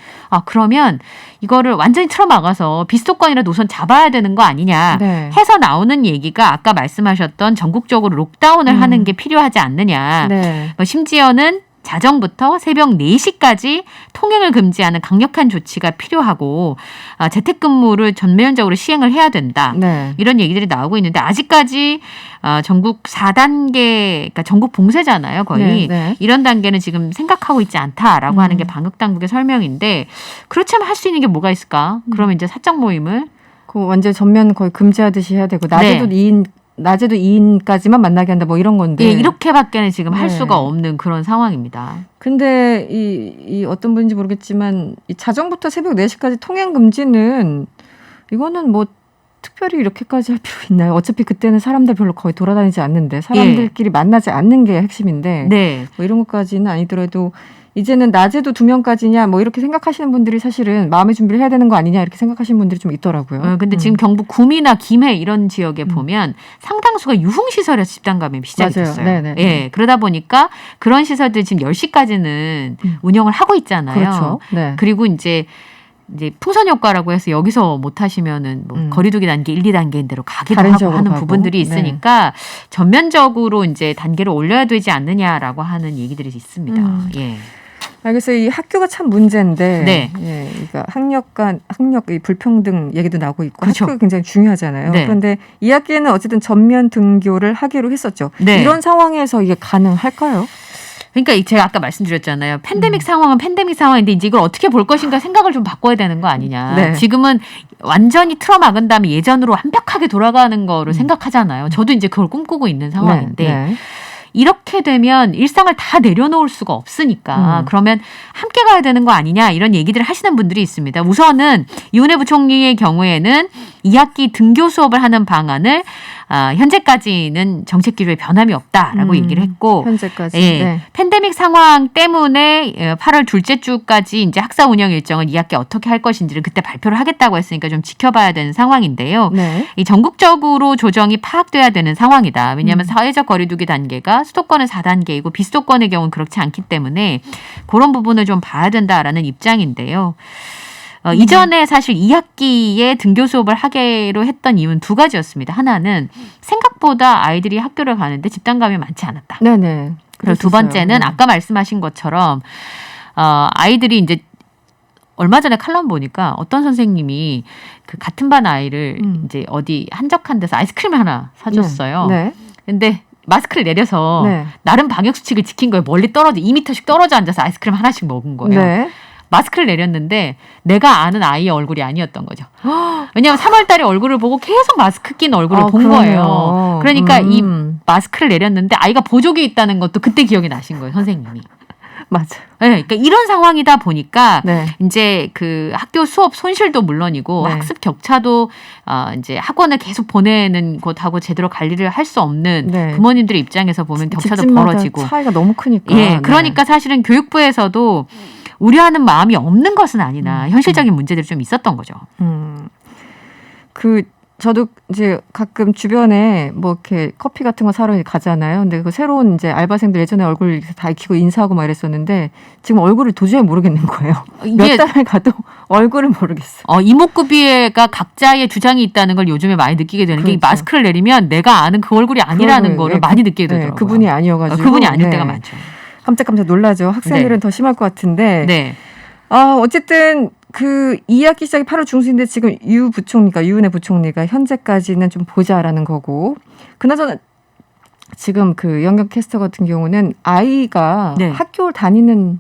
그러면 이거를 완전히 틀어막아서 비수도권이라 노선 잡아야 되는 거 아니냐 해서 나오는 얘기가 아까 말씀하셨던 전국적으로 록다운을 하는 게 필요하지 않느냐. 뭐 심지어는 자정부터 새벽 4시까지 통행을 금지하는 강력한 조치가 필요하고 재택근무를 전면적으로 시행을 해야 된다. 이런 얘기들이 나오고 있는데 아직까지 전국 4단계, 그러니까 전국 봉쇄잖아요, 거의. 이런 단계는 지금 생각하고 있지 않다라고 하는 게 방역당국의 설명인데 그렇다면 할 수 있는 게 뭐가 있을까? 그러면 이제 사적 모임을 완전 전면 거의 금지하듯이 해야 되고 낮에도 2인까지만 만나게 한다 뭐 이런 건데. 예, 이렇게밖에는 지금 할 수가 없는 그런 상황입니다. 근데 이 어떤 분인지 모르겠지만 이 자정부터 새벽 4시까지 통행 금지는 이거는 뭐 특별히 이렇게까지 할 필요 있나요? 어차피 그때는 사람들 별로 거의 돌아다니지 않는데 사람들끼리 만나지 않는 게 핵심인데 뭐 이런 것까지는 아니더라도 이제는 낮에도 2명까지냐 뭐 이렇게 생각하시는 분들이 사실은 마음의 준비를 해야 되는 거 아니냐 이렇게 생각하시는 분들이 좀 있더라고요. 근데 지금 경북 구미나 김해 이런 지역에 보면 상당수가 유흥시설에서 집단 감염이 시작이 됐어요. 예, 그러다 보니까 그런 시설들 지금 10시까지는 운영을 하고 있잖아요. 그렇죠. 그리고 이제 풍선 효과라고 해서 여기서 못 하시면은 뭐 거리두기 단계 1, 2단계인 대로 가기도 하고 하는 부분들이 있으니까 전면적으로 이제 단계를 올려야 되지 않느냐라고 하는 얘기들이 있습니다. 예. 알겠어요. 이 학교가 참 문제인데, 그러니까 학력 이 불평등 얘기도 나오고 있고, 학교가 굉장히 중요하잖아요. 그런데 이 학기에는 어쨌든 전면 등교를 하기로 했었죠. 이런 상황에서 이게 가능할까요? 그러니까 제가 아까 말씀드렸잖아요. 팬데믹 상황은 팬데믹 상황인데 이제 이걸 어떻게 볼 것인가 생각을 좀 바꿔야 되는 거 아니냐. 지금은 완전히 틀어막은 다음에 예전으로 완벽하게 돌아가는 거를 생각하잖아요. 저도 이제 그걸 꿈꾸고 있는 상황인데 이렇게 되면 일상을 다 내려놓을 수가 없으니까 그러면 함께 가야 되는 거 아니냐 이런 얘기들을 하시는 분들이 있습니다. 우선은 이은혜 부총리의 경우에는 2학기 등교 수업을 하는 방안을 현재까지는 정책 기조에 변함이 없다라고 얘기를 했고 현재까지 팬데믹 상황 때문에 8월 둘째 주까지 이제 학사 운영 일정은 2학기 어떻게 할 것인지를 그때 발표를 하겠다고 했으니까 좀 지켜봐야 되는 상황인데요. 이 전국적으로 조정이 파악돼야 되는 상황이다. 왜냐하면 사회적 거리두기 단계가 수도권은 4단계이고 비수도권의 경우는 그렇지 않기 때문에 그런 부분을 좀 봐야 된다라는 입장인데요. 이전에 사실 2학기에 등교 수업을 하기로 했던 이유는 2가지였습니다. 하나는 생각보다 아이들이 학교를 가는데 집단 감염이 많지 않았다. 그리고 두 번째는 아까 말씀하신 것처럼 아이들이 이제 얼마 전에 칼럼 보니까 어떤 선생님이 그 같은 반 아이를 이제 어디 한적한 데서 아이스크림을 하나 사줬어요. 근데 마스크를 내려서 나름 방역 수칙을 지킨 거예요. 멀리 떨어져 2m씩 떨어져 앉아서 아이스크림 하나씩 먹은 거예요. 마스크를 내렸는데 내가 아는 아이의 얼굴이 아니었던 거죠. 왜냐하면 3월 달에 얼굴을 보고 계속 마스크 낀 얼굴을 본 거예요. 그러니까 이 마스크를 내렸는데 아이가 보조기에 있다는 것도 그때 기억이 나신 거예요. 선생님이. 맞아요. 그러니까 이런 상황이다 보니까 이제 그 학교 수업 손실도 물론이고 학습 격차도 이제 학원을 계속 보내는 곳하고 제대로 관리를 할 수 없는 부모님들의 입장에서 보면 격차도 벌어지고 차이가 너무 크니까. 그러니까 사실은 교육부에서도 우려하는 마음이 없는 것은 아니나 현실적인 문제들이 좀 있었던 거죠. 저도 이제 가끔 주변에 뭐 이렇게 커피 같은 거 사러 가잖아요. 근데 그 새로운 이제 알바생들 예전에 얼굴 다 익히고 인사하고 막 이랬었는데 지금 얼굴을 도저히 모르겠는 거예요. 몇 달을 가도 얼굴을 모르겠어. 이목구비가 각자의 주장이 있다는 걸 요즘에 많이 느끼게 되는 게 마스크를 내리면 내가 아는 그 얼굴이 아니라는 거를 많이 느끼게 되더라고요. 그분이 아니어가지고. 그분이 아닐 때가 많죠. 깜짝깜짝 놀라죠. 학생들은 더 심할 것 같은데. 어쨌든 그 2학기 시작이 8월 중순인데 지금 유은혜 부총리가 현재까지는 좀 보자라는 거고. 그나저나 지금 그 영경 캐스터 같은 경우는 아이가 학교를 다니는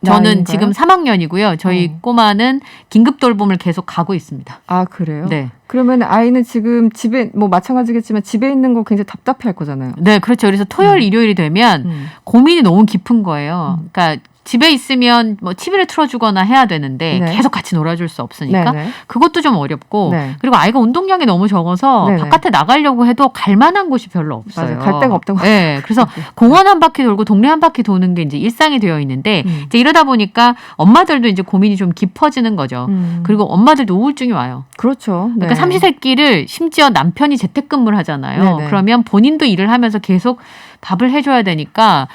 저는 나이인가요? 지금 3학년이고요. 저희 꼬마는 긴급 돌봄을 계속 가고 있습니다. 아, 그래요? 그러면 아이는 지금 집에 뭐 마찬가지겠지만 집에 있는 거 굉장히 답답해 할 거잖아요. 그렇죠. 그래서 토요일, 일요일이 되면 고민이 너무 깊은 거예요. 그러니까 집에 있으면 뭐 TV를 틀어주거나 해야 되는데 네. 계속 같이 놀아줄 수 없으니까 네네. 그것도 좀 어렵고 네. 그리고 아이가 운동량이 너무 적어서 네네. 바깥에 나가려고 해도 갈 만한 곳이 별로 없어요. 맞아요. 갈 데가 없다고. 네, 그래서 공원 한 바퀴 돌고 동네 한 바퀴 도는 게 이제 일상이 되어 있는데 이제 이러다 보니까 엄마들도 이제 고민이 좀 깊어지는 거죠. 그리고 엄마들도 우울증이 와요. 그렇죠. 네. 그러니까 삼시세끼를 심지어 남편이 재택근무를 하잖아요. 네네. 그러면 본인도 일을 하면서 계속 밥을 해줘야 되니까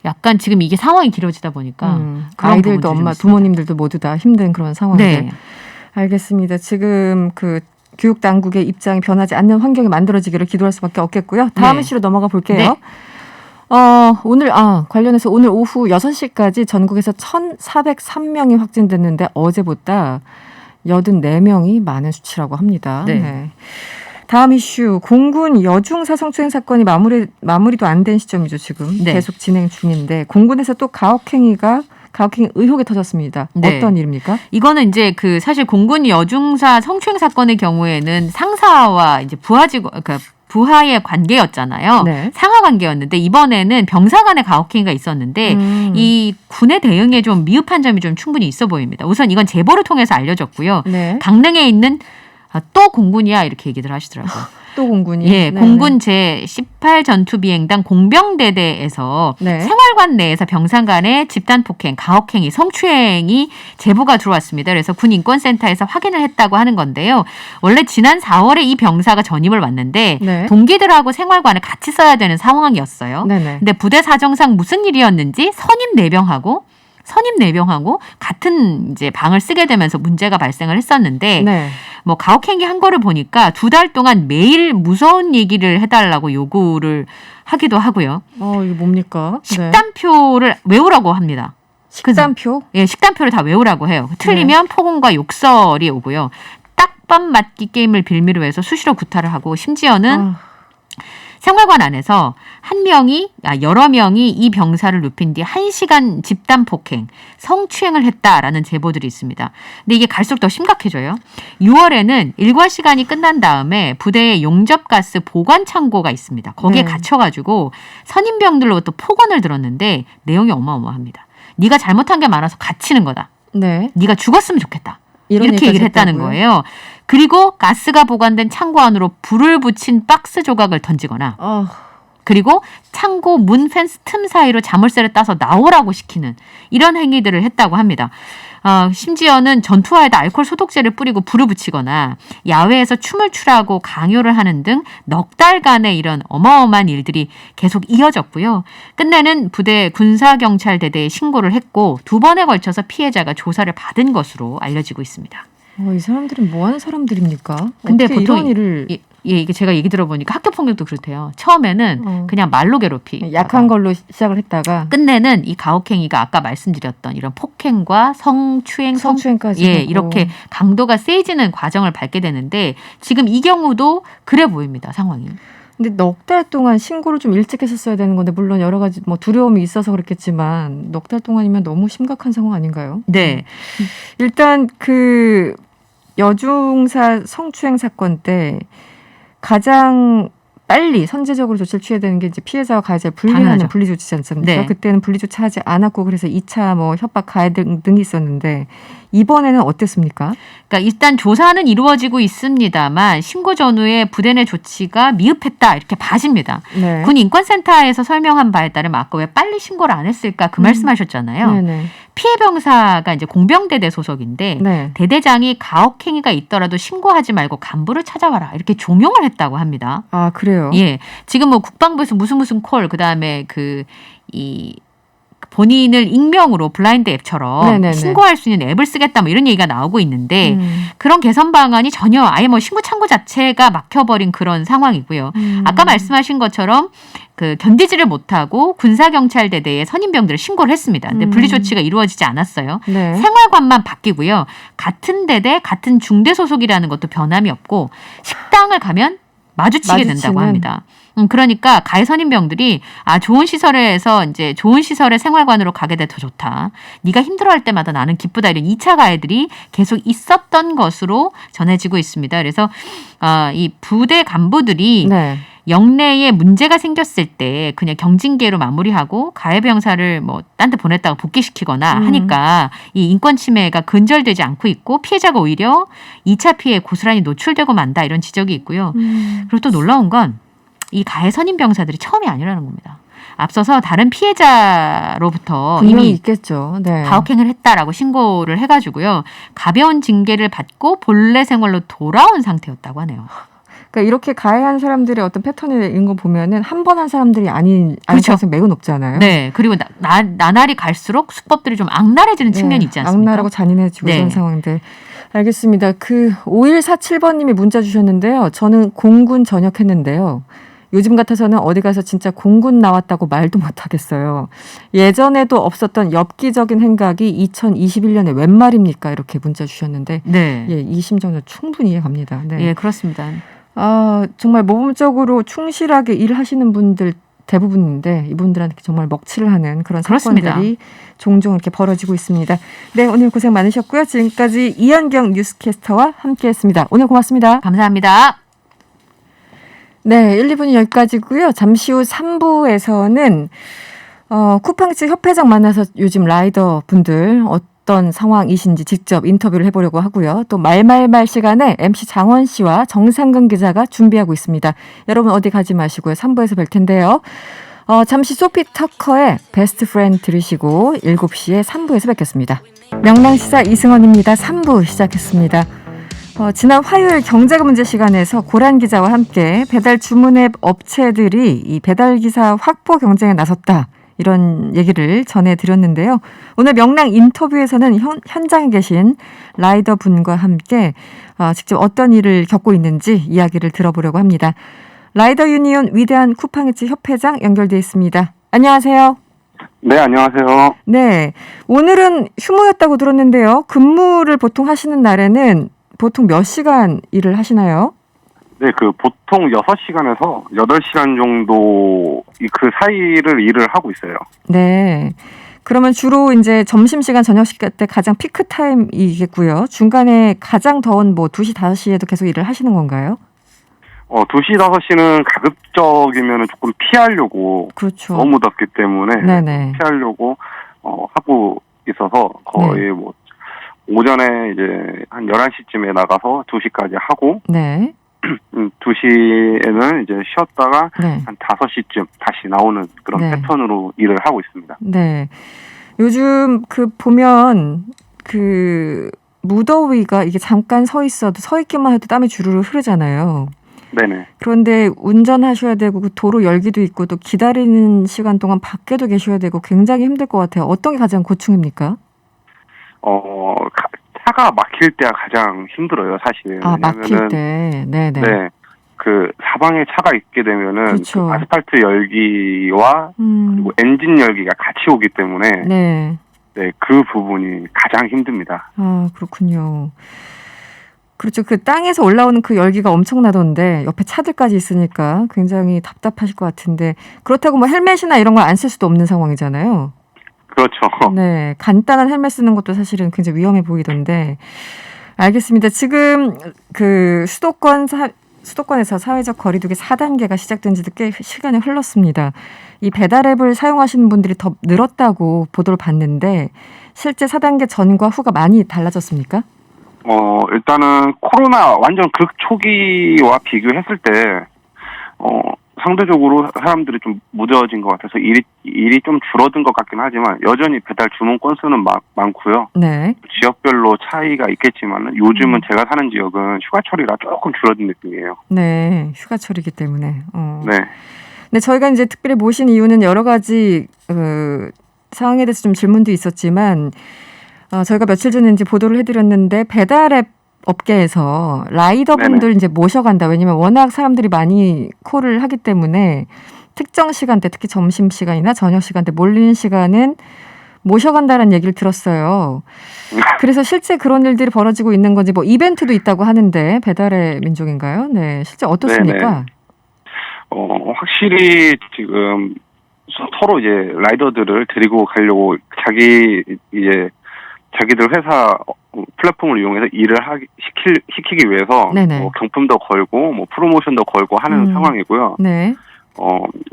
약간 지금 이게 상황이 길어지다 보니까 그런 아이들도 부분들이 좀 엄마, 있습니다. 부모님들도 모두 다 힘든 그런 상황인데. 네. 알겠습니다. 지금 그 교육 당국의 입장이 변하지 않는 환경이 만들어지기를 기도할 수밖에 없겠고요. 다음 네. 이슈로 넘어가 볼게요. 네. 오늘 관련해서 오늘 오후 6시까지 전국에서 1,403명이 확진됐는데 어제보다 84명이 많은 수치라고 합니다. 네. 다음 이슈, 공군 여중사 성추행 사건이 마무리도 안 된 시점이죠. 지금 네. 계속 진행 중인데 공군에서 또 가혹행위 의혹이 터졌습니다. 네. 어떤 일입니까? 이거는 이제 그 사실 공군 여중사 성추행 사건의 경우에는 상사와 이제 부하의 관계였잖아요. 네. 상하 관계였는데 이번에는 병사 간의 가혹행위가 있었는데 이 군의 대응에 좀 미흡한 점이 좀 충분히 있어 보입니다. 우선 이건 제보를 통해서 알려졌고요. 네. 강릉에 있는 또 공군이야 이렇게 얘기들 하시더라고요. 또 공군이. 예, 네네. 공군 제18 전투비행단 공병대대에서 네. 생활관 내에서 병상 간의 집단 폭행, 가혹행위, 성추행이 제보가 들어왔습니다. 그래서 군 인권센터에서 확인을 했다고 하는 건데요. 원래 지난 4월에 이 병사가 전입을 왔는데 네. 동기들하고 생활관을 같이 써야 되는 상황이었어요. 네네. 근데 부대 사정상 무슨 일이었는지 선임 내병하고 같은 이제 방을 쓰게 되면서 문제가 발생을 했었는데 네. 뭐 가혹행위 한 거를 보니까 2달 동안 매일 무서운 얘기를 해달라고 요구를 하기도 하고요. 이거 뭡니까? 네. 식단표를 외우라고 합니다. 식단표? 예, 식단표를 다 외우라고 해요. 틀리면 폭언과 욕설이 오고요. 딱밤 맞기 게임을 빌미로 해서 수시로 구타를 하고 심지어는 생활관 안에서 여러 명이 이 병사를 눕힌 뒤 1시간 집단 폭행, 성추행을 했다라는 제보들이 있습니다. 근데 이게 갈수록 더 심각해져요. 6월에는 일과 시간이 끝난 다음에 부대에 용접가스 보관 창고가 있습니다. 거기에 네. 갇혀가지고 선임병들로부터 폭언을 들었는데 내용이 어마어마합니다. 네가 잘못한 게 많아서 갇히는 거다. 네. 네가 죽었으면 좋겠다. 이런 이렇게 얘기를 했다는 했다고요? 거예요. 그리고 가스가 보관된 창고 안으로 불을 붙인 박스 조각을 던지거나 그리고 창고 문 펜스 틈 사이로 자물쇠를 따서 나오라고 시키는 이런 행위들을 했다고 합니다. 심지어는 전투화에다 알코올 소독제를 뿌리고 불을 붙이거나 야외에서 춤을 추라고 강요를 하는 등 넉 달간의 이런 어마어마한 일들이 계속 이어졌고요. 끝내는 부대 군사경찰대대에 신고를 했고 2번에 걸쳐서 피해자가 조사를 받은 것으로 알려지고 있습니다. 이 사람들은 뭐 하는 사람들입니까? 근데 어떻게 보통 이런 일을 이게 제가 얘기 들어보니까 학교 폭력도 그렇대요. 처음에는 그냥 말로 괴롭히 약한 걸로 시작을 했다가 끝내는 이 가혹행위가 아까 말씀드렸던 이런 폭행과 성추행까지 이렇게 강도가 세지는 과정을 밟게 되는데 지금 이 경우도 그래 보입니다. 상황이. 근데 넉 달 동안 신고를 좀 일찍 했었어야 되는 건데 물론 여러 가지 뭐 두려움이 있어서 그렇겠지만 넉 달 동안이면 너무 심각한 상황 아닌가요? 네. 일단 그 여중사 성추행 사건 때 가장 빨리 선제적으로 조치를 취해야 되는 게 이제 피해자와 가해자를 분리하는 당연하죠. 분리 조치지 않습니까? 네. 그때는 분리조차 하지 않았고 그래서 2차 뭐 협박 가해 등이 있었는데 이번에는 어땠습니까? 그러니까 일단 조사는 이루어지고 있습니다만 신고 전후에 부대 내 조치가 미흡했다 이렇게 봐집니다. 네. 군 인권센터에서 설명한 바에 따르면 아까 왜 빨리 신고를 안 했을까 그 말씀하셨잖아요. 네네. 피해 병사가 이제 공병대대 소속인데 네. 대대장이 가혹행위가 있더라도 신고하지 말고 간부를 찾아와라 이렇게 종용을 했다고 합니다. 아 그래요? 예, 지금 뭐 국방부에서 무슨 콜 그다음에 본인을 익명으로 블라인드 앱처럼 네네네. 신고할 수 있는 앱을 쓰겠다 뭐 이런 얘기가 나오고 있는데 그런 개선 방안이 전혀 아예 뭐 신고 창구 자체가 막혀버린 그런 상황이고요. 아까 말씀하신 것처럼 견디지를 못하고 군사경찰대대에 선임병들을 신고를 했습니다. 근데 분리조치가 이루어지지 않았어요. 네. 생활관만 바뀌고요. 같은 대대, 같은 중대 소속이라는 것도 변함이 없고 식당을 가면 마주치게 된다고 합니다. 그러니까 가해 선임병들이 좋은 시설에서 이제 좋은 시설의 생활관으로 가게 돼 더 좋다. 네가 힘들어할 때마다 나는 기쁘다. 이런 2차 가해들이 계속 있었던 것으로 전해지고 있습니다. 그래서 이 부대 간부들이 네. 영내에 문제가 생겼을 때 그냥 경징계로 마무리하고 가해부 형사를 뭐 딴 데 보냈다가 복귀시키거나 하니까 이 인권 침해가 근절되지 않고 있고 피해자가 오히려 2차 피해에 고스란히 노출되고 만다 이런 지적이 있고요. 그리고 또 놀라운 건 이 가해 선임 병사들이 처음이 아니라는 겁니다. 앞서서 다른 피해자로부터 이미 있겠죠. 네. 가혹행위를 했다라고 신고를 해가지고요. 가벼운 징계를 받고 본래 생활로 돌아온 상태였다고 하네요. 그러니까 이렇게 가해한 사람들의 어떤 패턴인 거 보면은 한 번 한 사람들이 아닐 가능성이 매우 높잖아요. 네. 그리고 나날이 갈수록 수법들이 좀 악랄해지는 측면이 있지 않습니까? 악랄하고 잔인해지고 네. 이런 상황들. 알겠습니다. 그 5147번님이 문자 주셨는데요. 저는 공군 전역했는데요. 요즘 같아서는 어디 가서 진짜 공군 나왔다고 말도 못하겠어요. 예전에도 없었던 엽기적인 행각이 2021년에 웬 말입니까? 이렇게 문자 주셨는데 네. 예, 이 심정은 충분히 이해갑니다. 네. 예, 그렇습니다. 정말 모범적으로 충실하게 일하시는 분들 대부분인데 이분들한테 정말 먹칠을 하는 그런 그렇습니다. 사건들이 종종 이렇게 벌어지고 있습니다. 네, 오늘 고생 많으셨고요. 지금까지 이현경 뉴스캐스터와 함께했습니다. 오늘 고맙습니다. 감사합니다. 네, 1, 2분이 여기까지고요. 잠시 후 3부에서는 쿠팡츠 협회장 만나서 요즘 라이더 분들 어떤 상황이신지 직접 인터뷰를 해보려고 하고요. 또 말말말 시간에 MC 장원 씨와 정상근 기자가 준비하고 있습니다. 여러분 어디 가지 마시고요. 3부에서 뵐 텐데요. 잠시 소피 터커의 베스트 프렌드 들으시고 7시에 3부에서 뵙겠습니다. 명랑시사 이승원입니다. 3부 시작했습니다. 지난 화요일 경제가 문제 시간에서 고란 기자와 함께 배달 주문앱 업체들이 이 배달기사 확보 경쟁에 나섰다. 이런 얘기를 전해드렸는데요. 오늘 명랑 인터뷰에서는 현장에 계신 라이더 분과 함께 직접 어떤 일을 겪고 있는지 이야기를 들어보려고 합니다. 라이더 유니온 위대한 쿠팡이츠 협회장 연결돼 있습니다. 안녕하세요. 네, 안녕하세요. 네, 오늘은 휴무였다고 들었는데요. 근무를 보통 하시는 날에는 보통 몇 시간 일을 하시나요? 네, 보통 6시간에서 8시간 정도 그 사이를 일을 하고 있어요. 네. 그러면 주로 이제 점심시간, 저녁시간 때 가장 피크 타임이겠고요. 중간에 가장 더운 2시, 5시에도 계속 일을 하시는 건가요? 2시, 5시는 가급적이면 조금 피하려고. 그렇죠. 너무 덥기 때문에. 네네. 피하려고, 하고 있어서 거의 네. 오전에 이제 한 11시쯤에 나가서 2시까지 하고. 네. 2시에는 이제 쉬었다가 네. 한 5시쯤 다시 나오는 그런 네. 패턴으로 일을 하고 있습니다. 네. 요즘 보면 무더위가 이게 잠깐 서 있기만 해도 땀이 주르르 흐르잖아요. 네네. 그런데 운전하셔야 되고 도로 열기도 있고 또 기다리는 시간 동안 밖에도 계셔야 되고 굉장히 힘들 것 같아요. 어떤 게 가장 고충입니까? 차가 막힐 때가 가장 힘들어요, 사실. 막힐 때. 네네. 네. 사방에 차가 있게 되면은 그렇죠. 아스팔트 열기와 그리고 엔진 열기가 같이 오기 때문에 네. 네, 그 부분이 가장 힘듭니다. 그렇군요. 그렇죠. 땅에서 올라오는 그 열기가 엄청나던데 옆에 차들까지 있으니까 굉장히 답답하실 것 같은데 그렇다고 헬멧이나 이런 걸 안 쓸 수도 없는 상황이잖아요. 그렇죠. 네, 간단한 헬멧 쓰는 것도 사실은 굉장히 위험해 보이던데 알겠습니다. 지금 수도권에서 사회적 거리두기 4단계가 시작된 지도 꽤 시간이 흘렀습니다. 이 배달앱을 사용하시는 분들이 더 늘었다고 보도를 봤는데 실제 4단계 전과 후가 많이 달라졌습니까? 일단은 코로나 완전 극초기와 비교했을 때 상대적으로 사람들이 좀 무뎌진 것 같아서 일이 좀 줄어든 것 같긴 하지만 여전히 배달 주문 건수는 많고요. 네. 지역별로 차이가 있겠지만 요즘은 제가 사는 지역은 휴가철이라 조금 줄어든 느낌이에요. 네, 휴가철이기 때문에. 네. 근데 저희가 이제 특별히 모신 이유는 여러 가지 상황에 대해서 좀 질문도 있었지만 저희가 며칠 전에 이제 보도를 해드렸는데 배달앱 업계에서 라이더분들 이제 모셔간다. 왜냐면 워낙 사람들이 많이 콜을 하기 때문에 특정 시간대, 특히 점심 시간이나 저녁 시간대 몰리는 시간은 모셔간다는 얘기를 들었어요. 그래서 실제 그런 일들이 벌어지고 있는 건지 이벤트도 있다고 하는데 배달의 민족인가요? 네, 실제 어떻습니까? 확실히 지금 서로 이제 라이더들을 데리고 가려고 자기 이제 자기들 회사 플랫폼을 이용해서 일을 시키기 위해서 뭐 경품도 걸고 뭐 프로모션도 걸고 하는 상황이고요. 네.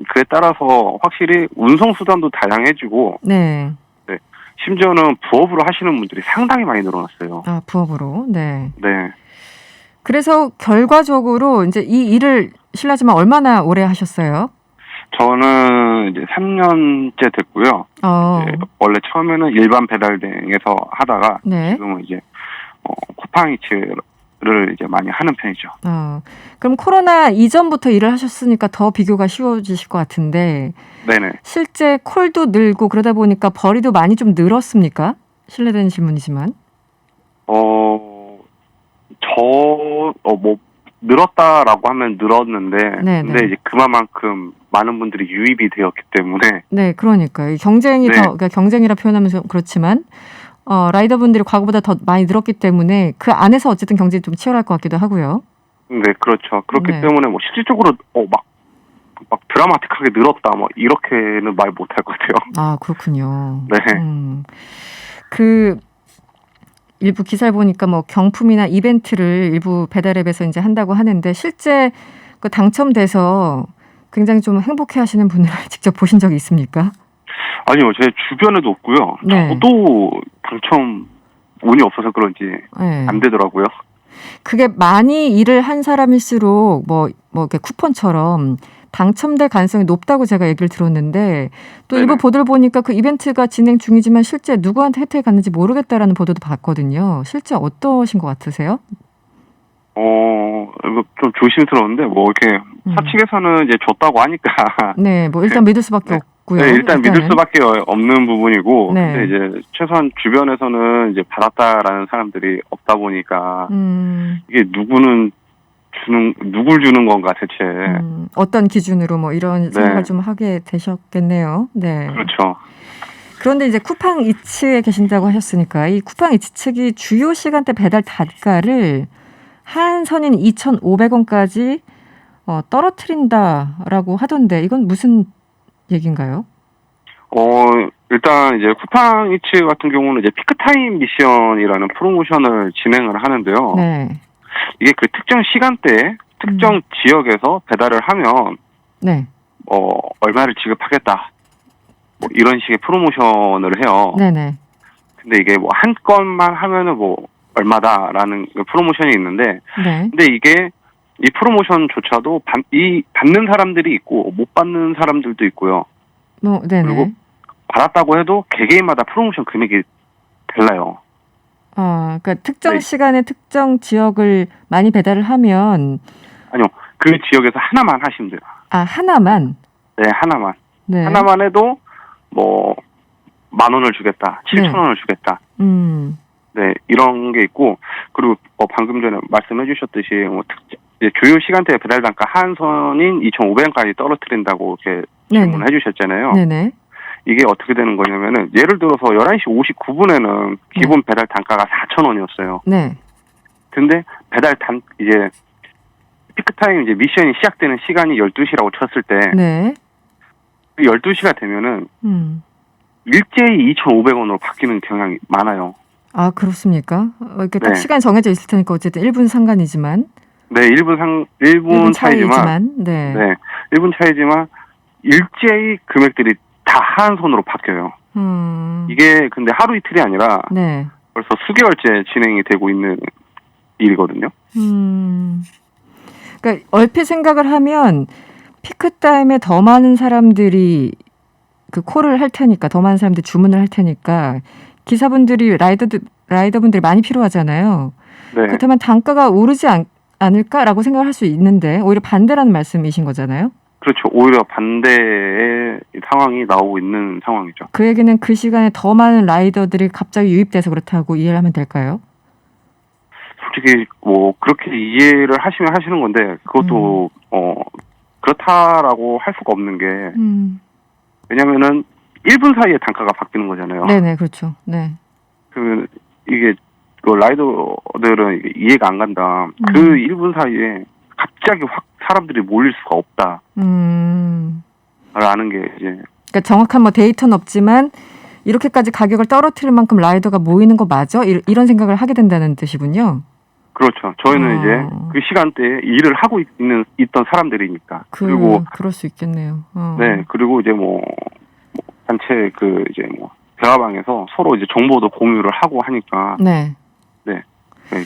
그에 따라서 확실히 운송 수단도 다양해지고 네. 네. 심지어는 부업으로 하시는 분들이 상당히 많이 늘어났어요. 아, 부업으로. 네. 네. 그래서 결과적으로 이제 이 일을 실례지만 얼마나 오래 하셨어요? 저는 이제 3년째 됐고요. 이제 원래 처음에는 일반 배달대행에서 하다가 지금은 이제 쿠팡이츠를 이제 많이 하는 편이죠. 그럼 코로나 이전부터 일을 하셨으니까 더 비교가 쉬워지실 것 같은데. 네네. 실제 콜도 늘고 그러다 보니까 벌이도 많이 좀 늘었습니까? 실례되는 질문이지만. 늘었다라고 하면 늘었는데, 근데 이제 그만큼 많은 분들이 유입이 되었기 때문에. 네, 그러니까요. 경쟁이 그러니까 경쟁이라 표현하면 좀 그렇지만, 라이더분들이 과거보다 더 많이 늘었기 때문에 그 안에서 어쨌든 경쟁이 좀 치열할 것 같기도 하고요. 네, 그렇죠. 그렇기 때문에 뭐 실질적으로 막 드라마틱하게 늘었다, 뭐 이렇게는 말 못할 것 같아요. 아, 그렇군요. 네. 일부 기사를 보니까 뭐 경품이나 이벤트를 일부 배달앱에서 이제 한다고 하는데 실제 그 당첨돼서 굉장히 좀 행복해하시는 분을 직접 보신 적이 있습니까? 아니요, 제 주변에도 없고요. 저도 당첨 운이 없어서 그런지 안 되더라고요. 그게 많이 일을 한 사람일수록 뭐 이렇게 쿠폰처럼 당첨될 가능성이 높다고 제가 얘기를 들었는데 또 일부 보도를 보니까 그 이벤트가 진행 중이지만 실제 누구한테 혜택이 갔는지 모르겠다라는 보도도 봤거든요. 실제 어떠신 것 같으세요? 이거 좀 조심스러운데 뭐 이렇게 사측에서는 이제 줬다고 하니까 네, 뭐 일단 믿을 수밖에 없고요. 네, 일단 믿을 수밖에 없는 부분이고 근데 이제 최소한 주변에서는 이제 받았다라는 사람들이 없다 보니까 이게 누굴 주는 건가 대체. 어떤 기준으로 뭐 이런 생각을 좀 하게 되셨겠네요. 네. 그렇죠. 그런데 이제 쿠팡이츠에 계신다고 하셨으니까 이 쿠팡이츠 측이 주요 시간대 배달 단가를 한선인 2,500원까지 떨어뜨린다라고 하던데 이건 무슨 얘기인가요? 일단 이제 쿠팡이츠 같은 경우는 이제 피크타임 미션이라는 프로모션을 진행을 하는데요. 네. 이게 그 특정 시간대에 특정 지역에서 배달을 하면 얼마를 지급하겠다. 뭐 이런 식의 프로모션을 해요. 네네. 근데 이게 뭐 한 건만 하면은 뭐 얼마다라는 프로모션이 있는데, 근데 이게 이 프로모션조차도 받는 사람들이 있고 못 받는 사람들도 있고요. 그리고 받았다고 해도 개개인마다 프로모션 금액이 달라요. 그러니까 특정 시간에 특정 지역을 많이 배달을 하면 아니요, 그 지역에서 하나만 하시면 돼요. 아, 하나만? 네, 하나만. 하나만 해도 뭐 10,000원을 주겠다, 7,000원을 주겠다. 네, 이런 게 있고, 그리고 방금 전에 말씀해 주셨듯이 뭐 이제 주요 시간대에 배달 단가 한선인 2,500원까지 떨어뜨린다고 이렇게 질문해 주셨잖아요. 네네. 이게 어떻게 되는 거냐면은 예를 들어서 11시 59분에는 기본 배달 단가가 4,000원이었어요. 네. 근데 이제 피크타임 이제 미션이 시작되는 시간이 12시라고 쳤을 때 12시가 되면은 일제히 2,500원으로 바뀌는 경향이 많아요. 아, 그렇습니까? 이렇게 딱 시간이 정해져 있을 테니까 어쨌든 1분 상관이지만. 네, 1분 차이지만. 네. 1분 차이지만 일제히 금액들이 다 한 손으로 바뀌어요. 이게 근데 하루 이틀이 아니라 벌써 수개월째 진행이 되고 있는 일이거든요. 그러니까 얼핏 생각을 하면 피크타임에 더 많은 사람들이 그 콜을 할 테니까 더 많은 사람들이 주문을 할 테니까 기사분들이 라이더분들이 많이 필요하잖아요. 네. 그렇다면 단가가 오르지 않을까라고 생각을 할 수 있는데 오히려 반대라는 말씀이신 거잖아요. 그렇죠. 오히려 반대의 상황이 나오고 있는 상황이죠. 그 얘기는 그 시간에 더 많은 라이더들이 갑자기 유입돼서 그렇다고 이해를 하면 될까요? 솔직히 뭐 그렇게 이해를 하시면 하시는 건데 그것도 그렇다라고 할 수가 없는 게 왜냐면은 1분 사이에 단가가 바뀌는 거잖아요. 네네, 그렇죠. 네. 이게 라이더들은 이해가 안 간다. 그 1분 사이에 갑자기 확 사람들이 몰릴 수가 없다. 라는 게 이제. 그러니까 정확한 뭐 데이터는 없지만 이렇게까지 가격을 떨어뜨릴 만큼 라이더가 모이는 거 맞아? 이런 생각을 하게 된다는 뜻이군요. 그렇죠. 저희는 이제 그 시간대에 일을 하고 있던 사람들이니까. 그리고 그럴 수 있겠네요. 네, 그리고 이제 단체 대화방에서 서로 이제 정보도 공유를 하고 하니까. 네,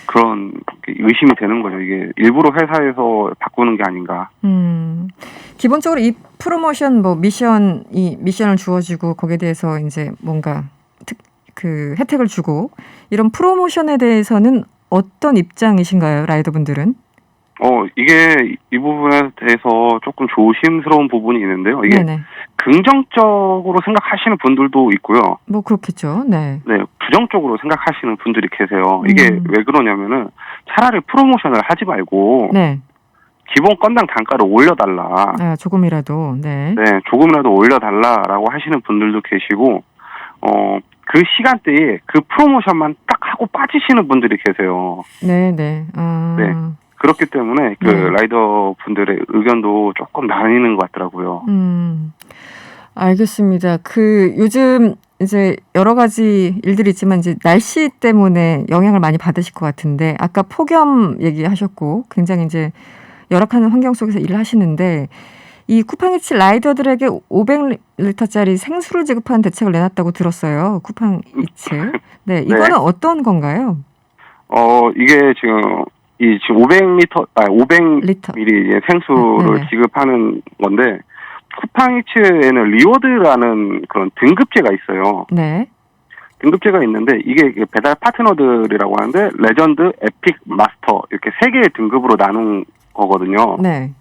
그런 의심이 되는 거죠. 이게 일부러 회사에서 바꾸는 게 아닌가. 기본적으로 이 프로모션 미션을 주어지고 거기에 대해서 이제 뭔가 그 혜택을 주고 이런 프로모션에 대해서는 어떤 입장이신가요, 라이더분들은? 이게 이 부분에 대해서 조금 조심스러운 부분이 있는데요. 이게 네네. 긍정적으로 생각하시는 분들도 있고요. 뭐 그렇겠죠. 네. 네, 부정적으로 생각하시는 분들이 계세요. 이게 왜 그러냐면은 차라리 프로모션을 하지 말고 네. 기본 건당 단가를 올려달라. 아, 조금이라도. 네. 네, 조금이라도 올려달라라고 하시는 분들도 계시고, 그 시간대에 그 프로모션만 딱 하고 빠지시는 분들이 계세요. 네. 네. 그렇기 때문에 라이더 분들의 의견도 조금 나뉘는 것 같더라고요. 알겠습니다. 요즘 이제 여러 가지 일들이 있지만 이제 날씨 때문에 영향을 많이 받으실 것 같은데 아까 폭염 얘기하셨고 굉장히 이제 열악한 환경 속에서 일을 하시는데 이 쿠팡이츠 라이더들에게 500리터짜리 생수를 지급하는 대책을 내놨다고 들었어요. 쿠팡이츠. 네, 이거는 네. 어떤 건가요? 이게 지금 500ml 생수를 지급하는 건데 쿠팡이츠에는 리워드라는 그런 등급제가 있어요. 네. 등급제가 있는데 이게 배달 파트너들이라고 하는데 레전드, 에픽, 마스터 이렇게 3개의 등급으로 나눈 거거든요. 네.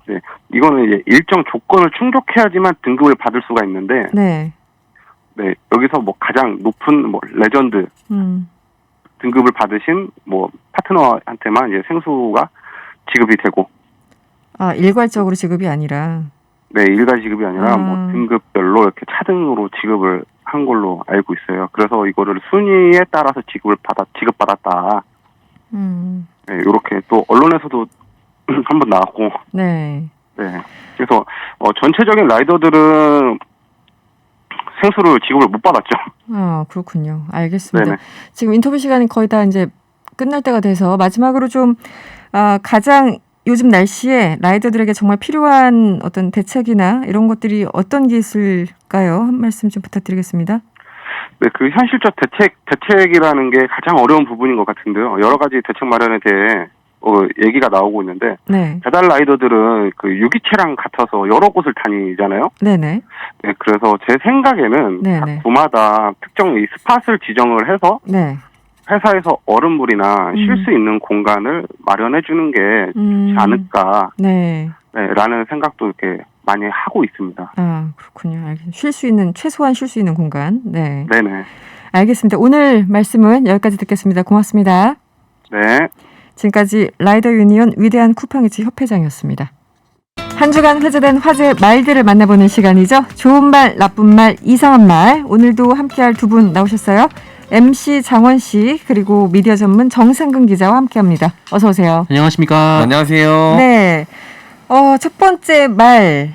네. 이거는 이제 일정 조건을 충족해야지만 등급을 받을 수가 있는데 네. 네. 여기서 가장 높은 레전드 등급을 받으신 파트너한테만 이제 생수가 지급이 되고. 아, 일괄적으로 지급이 아니라. 네, 일괄 지급이 아니라 등급별로 이렇게 차등으로 지급을 한 걸로 알고 있어요. 그래서 이거를 순위에 따라서 지급받았다. 네, 이렇게 또 언론에서도 한번 나왔고. 네. 네. 그래서 전체적인 라이더들은 생수를 지급을 못 받았죠. 아, 그렇군요. 알겠습니다. 네네. 지금 인터뷰 시간이 거의 다 이제 끝날 때가 돼서 마지막으로 좀 가장 요즘 날씨에 라이더들에게 정말 필요한 어떤 대책이나 이런 것들이 어떤 게 있을까요? 한 말씀 좀 부탁드리겠습니다. 네, 그 현실적 대책이라는 게 가장 어려운 부분인 것 같은데요. 여러 가지 대책 마련에 대해 얘기가 나오고 있는데 네. 배달 라이더들은 그 유기체랑 같아서 여러 곳을 다니잖아요. 네네. 네, 그래서 제 생각에는 각 도마다 특정 이 스팟을 지정을 해서 네. 회사에서 얼음물이나 쉴 수 있는 공간을 마련해 주는 게 좋지 않을까. 네. 네, 라는 생각도 이렇게 많이 하고 있습니다. 아, 그렇군요. 최소한 쉴 수 있는 공간. 네. 네네. 알겠습니다. 오늘 말씀은 여기까지 듣겠습니다. 고맙습니다. 네. 지금까지 라이더 유니온 위대한 쿠팡이츠 협회장이었습니다. 한 주간 회자된 화제의 말들을 만나보는 시간이죠. 좋은 말, 나쁜 말, 이상한 말. 오늘도 함께할 두 분 나오셨어요. MC 장원 씨 그리고 미디어 전문 정상근 기자와 함께합니다. 어서 오세요. 안녕하십니까. 안녕하세요. 네. 첫 번째 말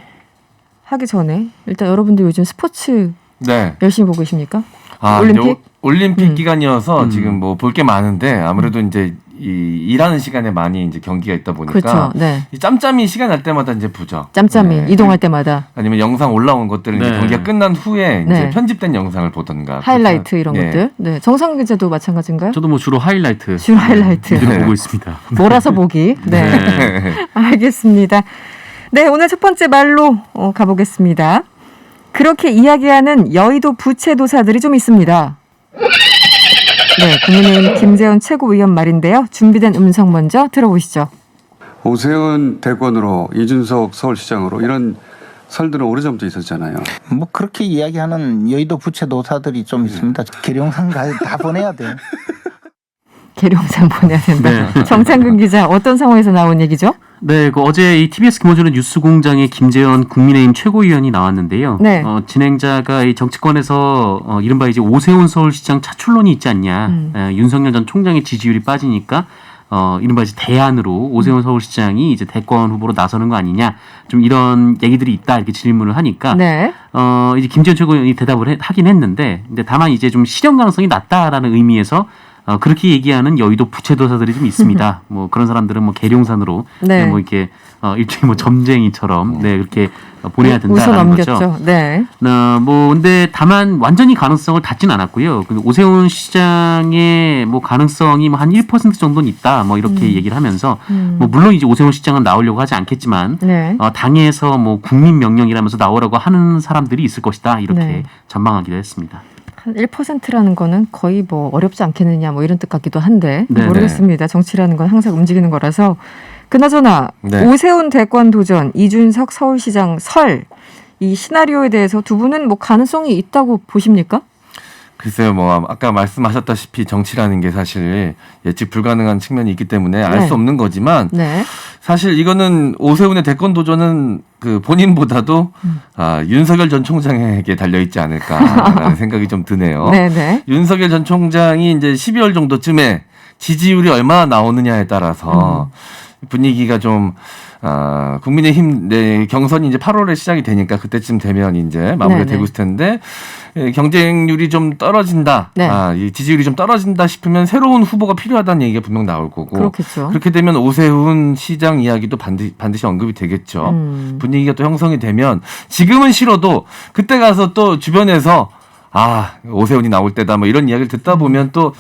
하기 전에 일단 여러분들 요즘 스포츠 열심히 보고 계십니까? 올림픽 기간이어서 지금 볼 게 많은데 아무래도 이제 일하는 시간에 많이 이제 경기가 있다 보니까 그렇죠. 네. 짬짬이 시간 날 때마다 이제 보죠. 짬짬이 이동할 때마다 아니면 영상 올라온 것들은 이제 경기가 끝난 후에 이제 편집된 영상을 보던가 하이라이트 이런 것들. 네. 정상 기자도 마찬가지인가요? 저도 주로 하이라이트 보고 있습니다. 몰아서 보기. 네. 알겠습니다. 네, 오늘 첫 번째 말로 가보겠습니다. 그렇게 이야기하는 여의도 부채도사들이 좀 있습니다. 네, 국민의힘 김재원 최고위원 말인데요. 준비된 음성 먼저 들어보시죠. 오세훈 대권으로 이준석 서울시장으로 이런 설들은 오래전부터 있었잖아요. 그렇게 이야기하는 여의도 부채도사들이 좀 있습니다. 계룡산 다 보내야 돼요. 계룡산 보내야 된다. 네. 정창근 기자, 어떤 상황에서 나온 얘기죠? 네, 어제 이 TBS 김어준의 뉴스공장에 김재원 국민의힘 최고위원이 나왔는데요. 네. 진행자가 이 정치권에서 이른바 이제 오세훈 서울시장 차출론이 있지 않냐. 윤석열 전 총장의 지지율이 빠지니까 이른바 이제 대안으로 오세훈 서울시장이 이제 대권 후보로 나서는 거 아니냐, 좀 이런 얘기들이 있다 이렇게 질문을 하니까 네. 이제 김지현 최고위원이 대답을 하긴 했는데, 근데 다만 이제 좀 실현 가능성이 낮다라는 의미에서 그렇게 얘기하는 여의도 부채도사들이 좀 있습니다. 뭐 그런 사람들은 뭐 계룡산으로 네. 뭐 이렇게 일종의 뭐 점쟁이처럼 그렇게 보내야 된다는 거죠. 네. 뭐 근데 다만 완전히 가능성을 닫지는 않았고요. 오세훈 시장의 뭐 가능성이 뭐 한 1% 정도는 있다. 뭐 이렇게 얘기를 하면서 뭐 물론 이제 오세훈 시장은 나오려고 하지 않겠지만 네. 당에서 뭐 국민 명령이라면서 나오라고 하는 사람들이 있을 것이다. 이렇게 네. 전망하기도 했습니다. 한 1%라는 거는 거의 뭐 어렵지 않겠느냐 뭐 이런 뜻 같기도 한데 네네. 모르겠습니다. 정치라는 건 항상 움직이는 거라서. 그나저나 네. 오세훈 대권 도전, 이준석 서울시장 설, 이 시나리오에 대해서 두 분은 뭐 가능성이 있다고 보십니까? 글쎄요, 뭐 아까 말씀하셨다시피 정치라는 게 사실 예측 불가능한 측면이 있기 때문에 알 수 없는 거지만 네. 사실 이거는 오세훈의 대권 도전은 그 본인보다도 윤석열 전 총장에게 달려 있지 않을까라는 생각이 좀 드네요. 네네. 윤석열 전 총장이 이제 12월 정도쯤에 지지율이 얼마나 나오느냐에 따라서 분위기가 좀 국민의힘 경선이 이제 8월에 시작이 되니까 그때쯤 되면 이제 마무리가 되고 있을 텐데 경쟁률이 좀 떨어진다, 네. 이 지지율이 좀 떨어진다 싶으면 새로운 후보가 필요하다는 얘기가 분명 나올 거고, 그렇겠죠. 그렇게 되면 오세훈 시장 이야기도 반드시 언급이 되겠죠. 분위기가 또 형성이 되면 지금은 싫어도 그때 가서 또 주변에서 오세훈이 나올 때다 뭐 이런 이야기를 듣다 보면 또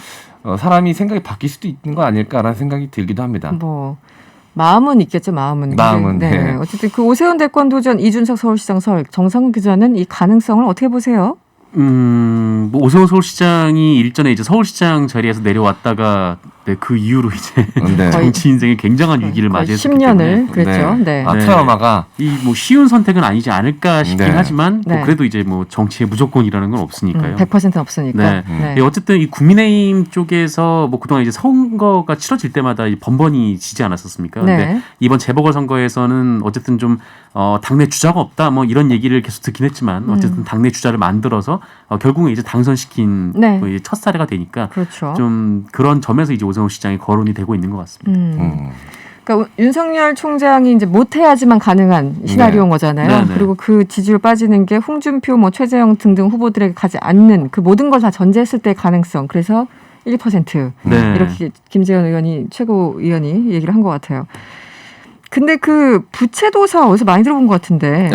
사람이 생각이 바뀔 수도 있는 거 아닐까라는 생각이 들기도 합니다. 뭐 마음은 있겠죠. 마음은. 네. 네. 어쨌든 그 오세훈 대권 도전, 이준석 서울시장 설, 정상근 기자는 이 가능성을 어떻게 보세요? 뭐 오세훈 서울시장이 일전에 이제 서울시장 자리에서 내려왔다가 그 이후로 이제 정치 인생에 굉장한 위기를 맞이했기 때문에 10년을 그랬죠. 네. 트라우마가 이 뭐 쉬운 선택은 아니지 않을까 싶긴 하지만 네. 뭐 그래도 이제 뭐 정치의 무조건이라는 건 없으니까요. 100%는 없으니까. 네. 어쨌든 이 국민의힘 쪽에서 뭐 그동안 이제 선거가 치러질 때마다 번번이 지지 않았었습니까? 근데 네. 이번 재보궐선거에서는 어쨌든 좀 당내 주자가 없다 뭐 이런 얘기를 계속 듣긴 했지만 어쨌든 당내 주자를 만들어서 결국은 이제 당선시킨 네. 첫 사례가 되니까 그렇죠. 좀 그런 점에서 이제 오세훈 시장이 거론이 되고 있는 것 같습니다. 그러니까 윤석열 총장이 이제 못해야지만 가능한 시나리오인 거잖아요. 네네. 그리고 그 지지율 빠지는 게 홍준표, 뭐 최재형 등등 후보들에게 가지 않는 그 모든 걸 다 전제했을 때의 가능성. 그래서 1% 네. 이렇게 김재현 의원이 최고위원이 얘기를 한 것 같아요. 근데 그 부채도사 어디서 많이 들어본 것 같은데.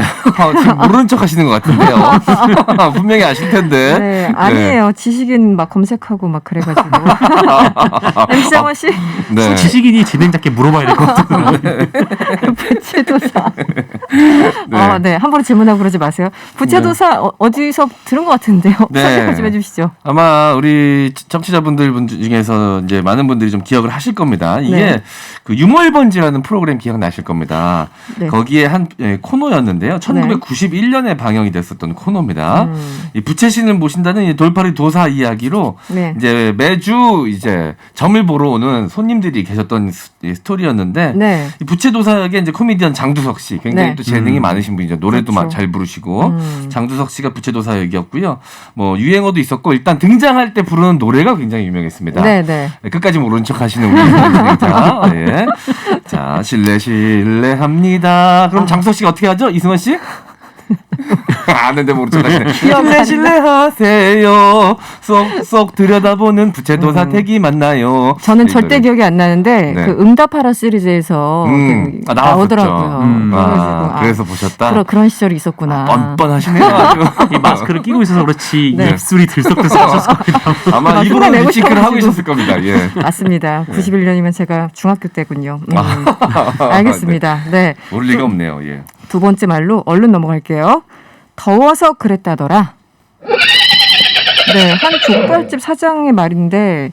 지금 모르는 척 하시는 것 같은데요. 분명히 아실 텐데. 네, 아니에요. 지식인 막 검색하고 막 그래가지고. MC 씨. 네. 지식인이 진행자께 물어봐야 될 것 같은데. 부채도사. 네. 한 번에 질문하고 그러지 마세요. 부채도사 어디서 들은 것 같은데요. 설명 좀 해주시죠. 아마 우리 청취자분들 중에서 이제 많은 분들이 좀 기억을 하실 겁니다. 이게 그 유머 1번지라는 프로그램 기억나실 겁니다. 네. 거기에 한 코너였는데요. 1991년에 방영이 됐었던 코너입니다. 이 부채신을 모신다는 이 돌팔이 도사 이야기로 이제 매주 이제 점을 보러 오는 손님들이 계셨던 스토리였는데 이 부채도사에게 이제 코미디언 장두석 씨 굉장히 또 재능이 많으신 분이죠. 노래도 그렇죠. 잘 부르시고 장두석 씨가 부채도사 역이었고요. 뭐 유행어도 있었고 일단 등장할 때 부르는 노래가 굉장히 유명했습니다. 끝까지 모르는 척 하시는 우리 진행자. 예. 자, 실례합니다. 그럼 장두석 씨가 어떻게 하죠? 이승원 씨? 아는데 모르는 척 하시네. 실례하세요. 쏙쏙 들여다보는 부채도사 택이 맞나요? 저는 절대 기억이 안 나는데 그 응답하라 시리즈에서 나오더라고요. 그래서 보셨다? 그런 시절이 있었구나. 뻔뻔하시네요. 이 마스크를 끼고 있어서 그렇지 입술이 들썩들썩 하셨을 거예요. 아마 입으로 리치크를 하고 있었을 겁니다. 예. 맞습니다. 91년이면 제가 중학교 때군요. 알겠습니다. 네. 모를 리가 없네요. 예. 두 번째 말로 얼른 넘어갈게요. 더워서 그랬다더라. 네, 한 족발집 사장의 말인데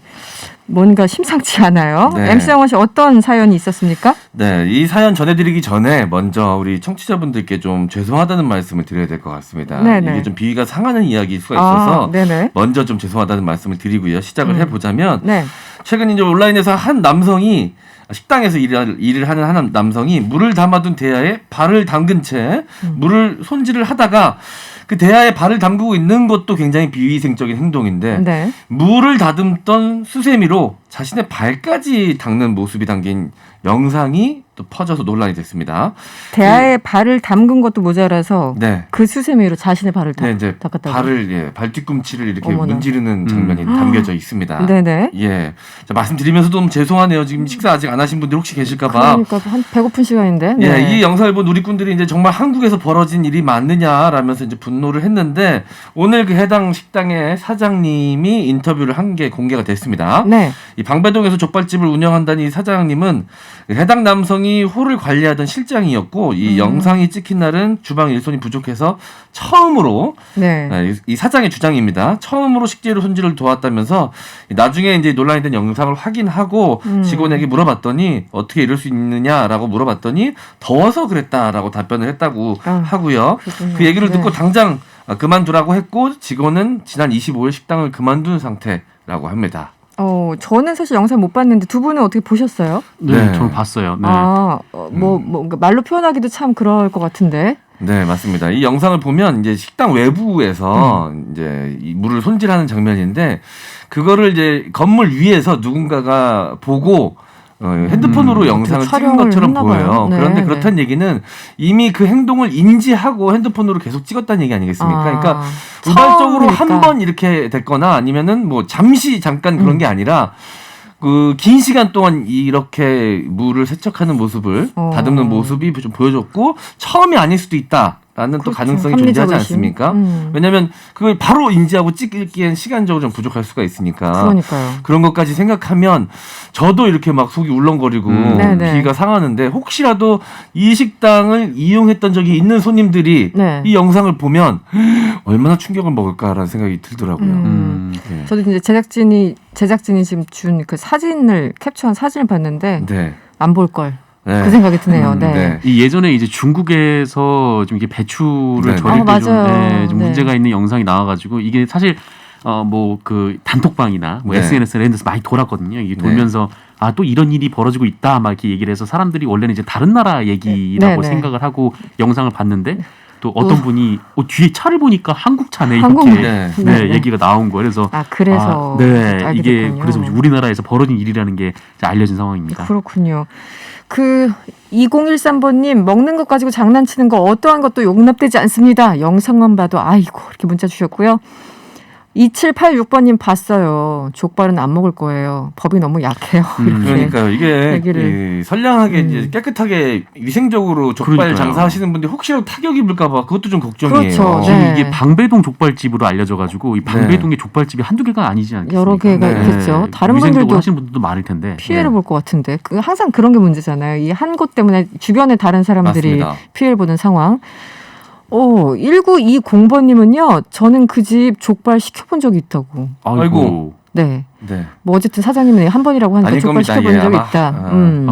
뭔가 심상치 않아요. MC 영원 씨 어떤 사연이 있었습니까? 네, 이 사연 전해드리기 전에 먼저 우리 청취자분들께 좀 죄송하다는 말씀을 드려야 될 것 같습니다. 이게 좀 비위가 상하는 이야기일 수가 있어서 먼저 좀 죄송하다는 말씀을 드리고요. 시작을 해보자면 최근 이제 온라인에서 한 남성이 식당에서 일을 하는 한 남성이 물을 담아둔 대야에 발을 담근 채 물을 손질을 하다가 그 대야에 발을 담그고 있는 것도 굉장히 비위생적인 행동인데 네. 물을 다듬던 수세미로 자신의 발까지 닦는 모습이 담긴 영상이 또 퍼져서 논란이 됐습니다. 대야에 발을 담근 것도 모자라서 네. 그 수세미로 자신의 발을 이제 닦았다고. 발을 발 뒤꿈치를 이렇게 어머나. 문지르는 장면이 담겨져 있습니다. 네네. 예, 자, 말씀드리면서도 너무 죄송하네요. 지금 식사 아직 안 하신 분들 혹시 계실까봐. 그러니까 한 배고픈 시간인데. 네. 예, 이 영상을 본 누리꾼들이 이제 정말 한국에서 벌어진 일이 맞느냐라면서 이제 분노를 했는데 오늘 그 해당 식당의 사장님이 인터뷰를 한 게 공개가 됐습니다. 네. 이 방배동에서 족발집을 운영한다는 이 사장님은 해당 남성이 홀을 관리하던 실장이었고 이 영상이 찍힌 날은 주방 일손이 부족해서 처음으로 네. 이 사장의 주장입니다. 처음으로 식재료 손질을 도왔다면서 나중에 이제 논란이 된 영상을 확인하고 직원에게 물어봤더니 어떻게 이럴 수 있느냐라고 물어봤더니 더워서 그랬다라고 답변을 했다고 하고요. 그렇군요. 그 얘기를 네. 듣고 당장 그만두라고 했고 직원은 지난 25일 식당을 그만둔 상태라고 합니다. 저는 사실 영상 못 봤는데 두 분은 어떻게 보셨어요? 네, 저는 봤어요. 네. 그러니까 말로 표현하기도 참 그럴 것 같은데. 네, 맞습니다. 이 영상을 보면 이제 식당 외부에서 이제 이 물을 손질하는 장면인데 그거를 이제 건물 위에서 누군가가 보고 핸드폰으로 영상을 찍은 것처럼 보여요. 네, 그런데 그렇다는 얘기는 이미 그 행동을 인지하고 핸드폰으로 계속 찍었다는 얘기 아니겠습니까? 그러니까 우발적으로 한 번 이렇게 됐거나 아니면은 뭐 잠깐 그런 게 아니라 그 긴 시간 동안 이렇게 물을 세척하는 모습을 다듬는 모습이 좀 보여줬고 처음이 아닐 수도 있다. 라는 또 가능성이 존재하지 않습니까? 왜냐하면 그걸 바로 인지하고 찍기엔 시간적으로 좀 부족할 수가 있으니까. 그러니까요. 그런 것까지 생각하면 저도 이렇게 막 속이 울렁거리고 비위가 상하는데 혹시라도 이 식당을 이용했던 적이 있는 손님들이 이 영상을 보면 얼마나 충격을 먹을까라는 생각이 들더라고요. 저도 이제 제작진이 지금 준 그 사진을 캡처한 사진을 봤는데 안 볼 걸. 네. 그 생각이 드네요. 네. 이 예전에 이제 중국에서 좀 이게 배추를 절일 때 좀 문제가 있는 영상이 나와가지고 이게 사실 뭐 그 단톡방이나 뭐 SNS 이런 데서 많이 돌았거든요. 이게 돌면서 또 이런 일이 벌어지고 있다 막 이렇게 얘기를 해서 사람들이 원래는 이제 다른 나라 얘기라고 생각을 하고 영상을 봤는데 또 어떤 분이 뒤에 차를 보니까 한국 차네 이렇게 얘기가 나온 거예요. 그래서 그래서 이게 됐군요. 그래서 우리나라에서 벌어진 일이라는 게 이제 알려진 상황입니다. 그렇군요. 2013번님 먹는 것 가지고 장난치는 거 어떠한 것도 용납되지 않습니다. 영상만 봐도 아이고 이렇게 문자 주셨고요. 2786번님 봤어요. 족발은 안 먹을 거예요. 법이 너무 약해요. 그러니까요. 이게 선량하게 이제 깨끗하게 위생적으로 족발 장사하시는 분들 혹시라도 타격 입을까봐 그것도 좀 걱정이에요. 그렇죠. 지금 이게 방배동 족발집으로 알려져가지고 이 방배동의 족발집이 한두 개가 아니지 않겠습니까? 여러 개가 있겠죠. 다른 분들도 하시는 분들도 많을 텐데 피해를 볼 것 같은데 항상 그런 게 문제잖아요. 이 한 곳 때문에 주변에 다른 사람들이 맞습니다. 피해를 보는 상황. 1920번님은요. 저는 그 집 족발 시켜본 적이 있다고. 아이고. 네. 뭐 어쨌든 사장님은 한 번이라고 하니까 족발 시켜본 적이 있다.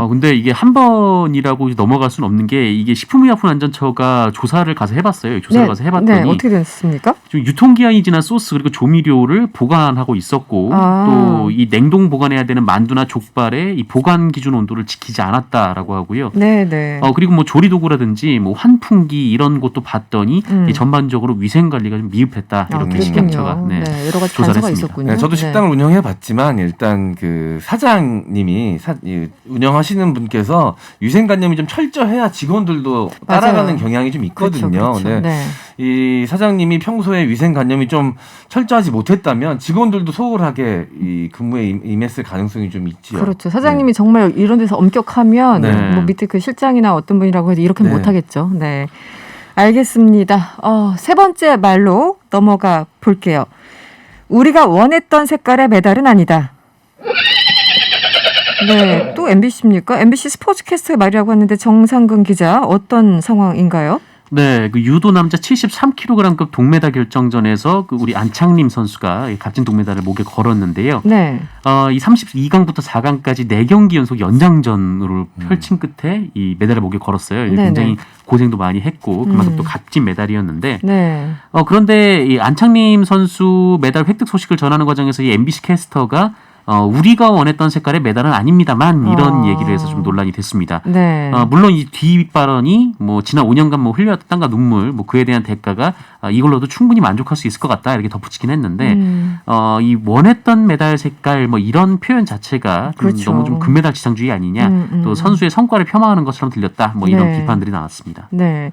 근데 이게 한 번이라고 넘어갈 수는 없는 게 이게 식품의약품안전처가 조사를 가서 해봤어요. 조사를 가서 해봤더니 어떻게 됐습니까? 좀 유통기한이 지난 소스 그리고 조미료를 보관하고 있었고 또 이 냉동 보관해야 되는 만두나 족발의 이 보관 기준 온도를 지키지 않았다라고 하고요. 네네. 그리고 뭐 조리도구라든지 뭐 환풍기 이런 것도 봤더니 이 전반적으로 위생 관리가 좀 미흡했다 이렇게 식약처가 여러 가지 단서가 있었군요. 저도 식당을 운영해봤지만 일단 그 사장님이 운영하시는 분께서 위생관념이 좀 철저해야 직원들도 따라가는 경향이 좀 있거든요. 그렇죠. 이 사장님이 평소에 위생관념이 좀 철저하지 못했다면 직원들도 소홀하게 이 근무에 임했을 가능성이 좀 있지요. 그렇죠. 사장님이 정말 이런 데서 엄격하면 뭐 밑에 그 실장이나 어떤 분이라고 해도 이렇게 못하겠죠. 네, 알겠습니다. 세 번째 말로 넘어가 볼게요. 우리가 원했던 색깔의 메달은 아니다. 네, 또 MBC입니까? MBC 스포츠캐스트의 말이라고 하는데 정상근 기자 어떤 상황인가요? 네, 그 유도 남자 73kg급 동메달 결정전에서 그 우리 안창림 선수가 값진 동메달을 목에 걸었는데요. 네. 이 32강부터 4강까지 4경기 연속 연장전으로 펼친 끝에 이 메달을 목에 걸었어요. 굉장히 고생도 많이 했고 그만큼 또 값진 메달이었는데. 그런데 이 안창림 선수 메달 획득 소식을 전하는 과정에서 이 MBC 캐스터가 우리가 원했던 색깔의 메달은 아닙니다만 이런 얘기를 해서 좀 논란이 됐습니다. 네. 물론 이 뒷발언이 뭐 지난 5년간 뭐 흘렸던 땀과 눈물 뭐 그에 대한 대가가 이걸로도 충분히 만족할 수 있을 것 같다 이렇게 덧붙이긴 했는데 이 원했던 메달 색깔 뭐 이런 표현 자체가 그렇죠. 너무 좀 금메달 지상주의 아니냐 또 선수의 성과를 폄하하는 것처럼 들렸다 뭐 이런 네. 비판들이 나왔습니다. 네.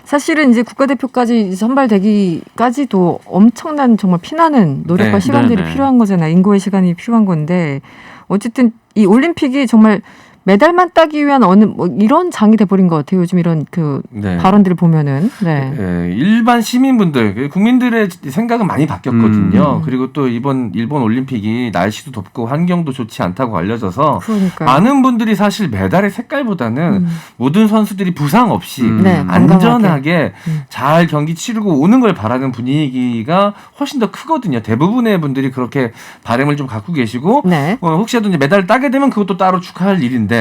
사실은 이제 국가대표까지 선발되기까지도 엄청난 정말 피나는 노력과 네. 시간들이 네. 필요한 거잖아요. 인고의 시간이 필요한 건데 어쨌든 이 올림픽이 정말 메달만 따기 위한 뭐 이런 장이 돼버린 것 같아요. 요즘 이런 네. 발언들을 보면은. 네. 네, 일반 시민분들, 국민들의 생각은 많이 바뀌었거든요. 그리고 또 이번 일본 올림픽이 날씨도 덥고 환경도 좋지 않다고 알려져서 그러니까요. 많은 분들이 사실 메달의 색깔보다는 모든 선수들이 부상 없이 네, 안전하게 잘 경기 치르고 오는 걸 바라는 분위기가 훨씬 더 크거든요. 대부분의 분들이 그렇게 바람을 좀 갖고 계시고 네. 혹시라도 이제 메달을 따게 되면 그것도 따로 축하할 일인데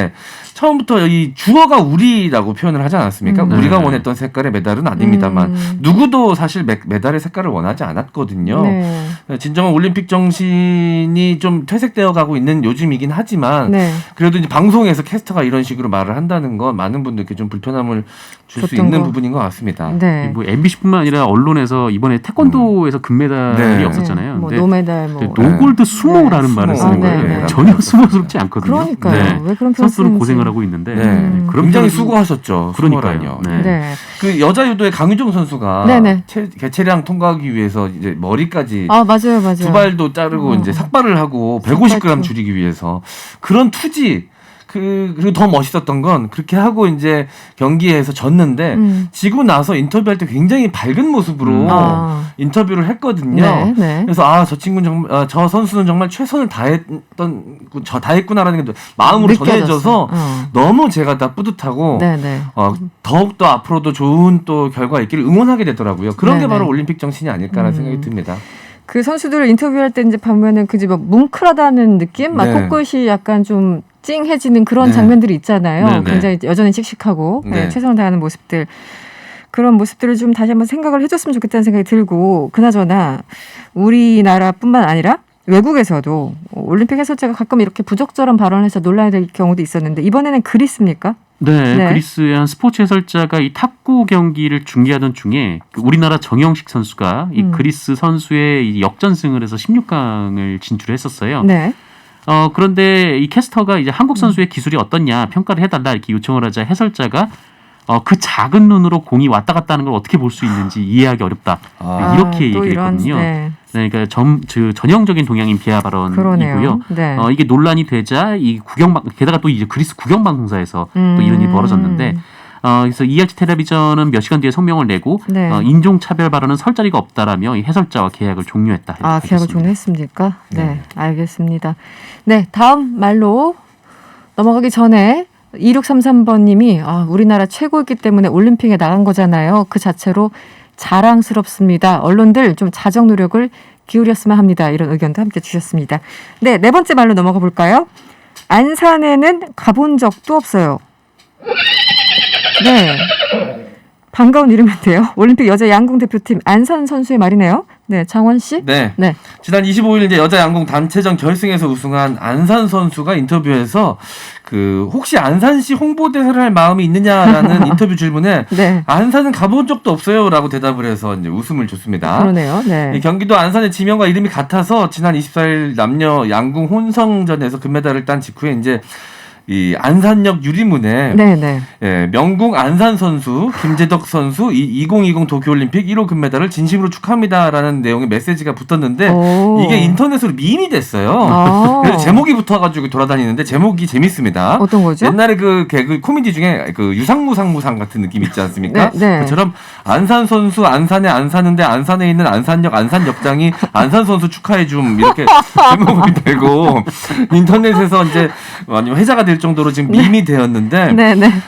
처음부터 이 주어가 우리라고 표현을 하지 않았습니까? 우리가 원했던 색깔의 메달은 아닙니다만 누구도 사실 메달의 색깔을 원하지 않았거든요. 네. 진정한 올림픽 정신이 좀 퇴색되어 가고 있는 요즘이긴 하지만 네. 그래도 이제 방송에서 캐스터가 이런 식으로 말을 한다는 건 많은 분들께 좀 불편함을 줄 수 있는 부분인 것 같습니다. 네. 뭐 MBC뿐만 아니라 언론에서 이번에 태권도에서 금메달이 네. 없었잖아요. 뭐 근데 노메달 뭐 노골드 수모라는 말을 쓰는 네. 거예요. 네. 전혀 수모스럽지 않거든요. 그러니까요. 왜 그런 선수는 표현을 고생을 하고 있는데 그런 굉장히 수고하셨죠. 그러니까요. 네. 네. 그 여자 유도의 강유정 선수가 네네. 개체량 통과하기 위해서 이제 머리까지 맞아요. 두 발도 자르고 이제 삭발을 하고 150g 줄이기 위해서 그런 투지 그리고 더 멋있었던 건 그렇게 하고 이제 경기에서 졌는데 지고 나서 인터뷰할 때 굉장히 밝은 모습으로 인터뷰를 했거든요. 네, 네. 그래서 저 친구는 정말 저 선수는 정말 최선을 다했구나라는 게 마음으로 전해져서 너무 제가 다 뿌듯하고 네. 더욱 더 앞으로도 좋은 또 결과 있기를 응원하게 되더라고요. 그런 네, 게 바로 네. 올림픽 정신이 아닐까라는 생각이 듭니다. 그 선수들 인터뷰할 때 이제 보면은 뭐 뭉클하다는 느낌, 막 네. 코끝이 약간 좀 찡해지는 그런 네. 장면들이 있잖아요. 네, 네. 굉장히 여전히 씩씩하고 네. 최선을 다하는 모습들. 그런 모습들을 좀 다시 한번 생각을 해줬으면 좋겠다는 생각이 들고 그나저나 우리나라뿐만 아니라 외국에서도 올림픽 해설자가 가끔 이렇게 부적절한 발언을 해서 논란이 될 경우도 있었는데 이번에는 그리스입니까? 네, 그리스의 한 스포츠 해설자가 이 탁구 경기를 중계하던 중에 우리나라 정영식 선수가 이 그리스 선수의 이 역전승을 해서 16강을 진출했었어요. 네. 그런데 이 캐스터가 이제 한국 선수의 기술이 어떻냐 평가를 해달라 이렇게 요청을 하자 해설자가 그 작은 눈으로 공이 왔다 갔다 하는 걸 어떻게 볼 수 있는지 이해하기 어렵다. 이렇게 얘기를 했거든요. 네. 그러니까 전형적인 동양인 비하 발언이고요. 네. 이게 논란이 되자 이 게다가 또 이제 그리스 국영방송사에서 또 이런 일이 벌어졌는데 그래서 ERT 텔레비전은 몇 시간 뒤에 성명을 내고 네. 인종차별 발언은 설 자리가 없다라며 이 해설자와 계약을 종료했다. 이렇게 계약을 종료했습니까? 네, 알겠습니다. 네, 다음 말로 넘어가기 전에 2633번님이 우리나라 최고이기 때문에 올림픽에 나간 거잖아요. 그 자체로 자랑스럽습니다. 언론들 좀 자정 노력을 기울였으면 합니다. 이런 의견도 함께 주셨습니다. 네, 네 번째 말로 넘어가 볼까요? 안산에는 가본 적도 없어요. 네. 반가운 이름인데요. 올림픽 여자 양궁 대표팀 안산 선수의 말이네요. 네, 장원 씨. 네. 지난 25일 이제 여자 양궁 단체전 결승에서 우승한 안산 선수가 인터뷰에서 혹시 안산시 홍보대사를 할 마음이 있느냐라는 인터뷰 질문에 네. 안산은 가본 적도 없어요라고 대답을 해서 이제 웃음을 줬습니다. 그러네요. 네. 이 경기도 안산의 지명과 이름이 같아서 지난 24일 남녀 양궁 혼성전에서 금메달을 딴 직후에 이제 이 안산역 유리문에 명궁 안산 선수 김재덕 선수 2020 도쿄올림픽 1호 금메달을 진심으로 축하합니다라는 내용의 메시지가 붙었는데 이게 인터넷으로 밈이 됐어요. 그래서 제목이 붙어가지고 돌아다니는데 제목이 재밌습니다. 어떤 거죠? 옛날에 그 개그 코미디 중에 유상무상무상 같은 느낌 있지 않습니까? 네. 그처럼 안산 선수 안산에 안 사는데 안산에 있는 안산역 안산역장이 안산 선수 축하해 줌 이렇게 제목이 되고 인터넷에서 이제 회자가 될 될 정도로 지금 밈이 되었는데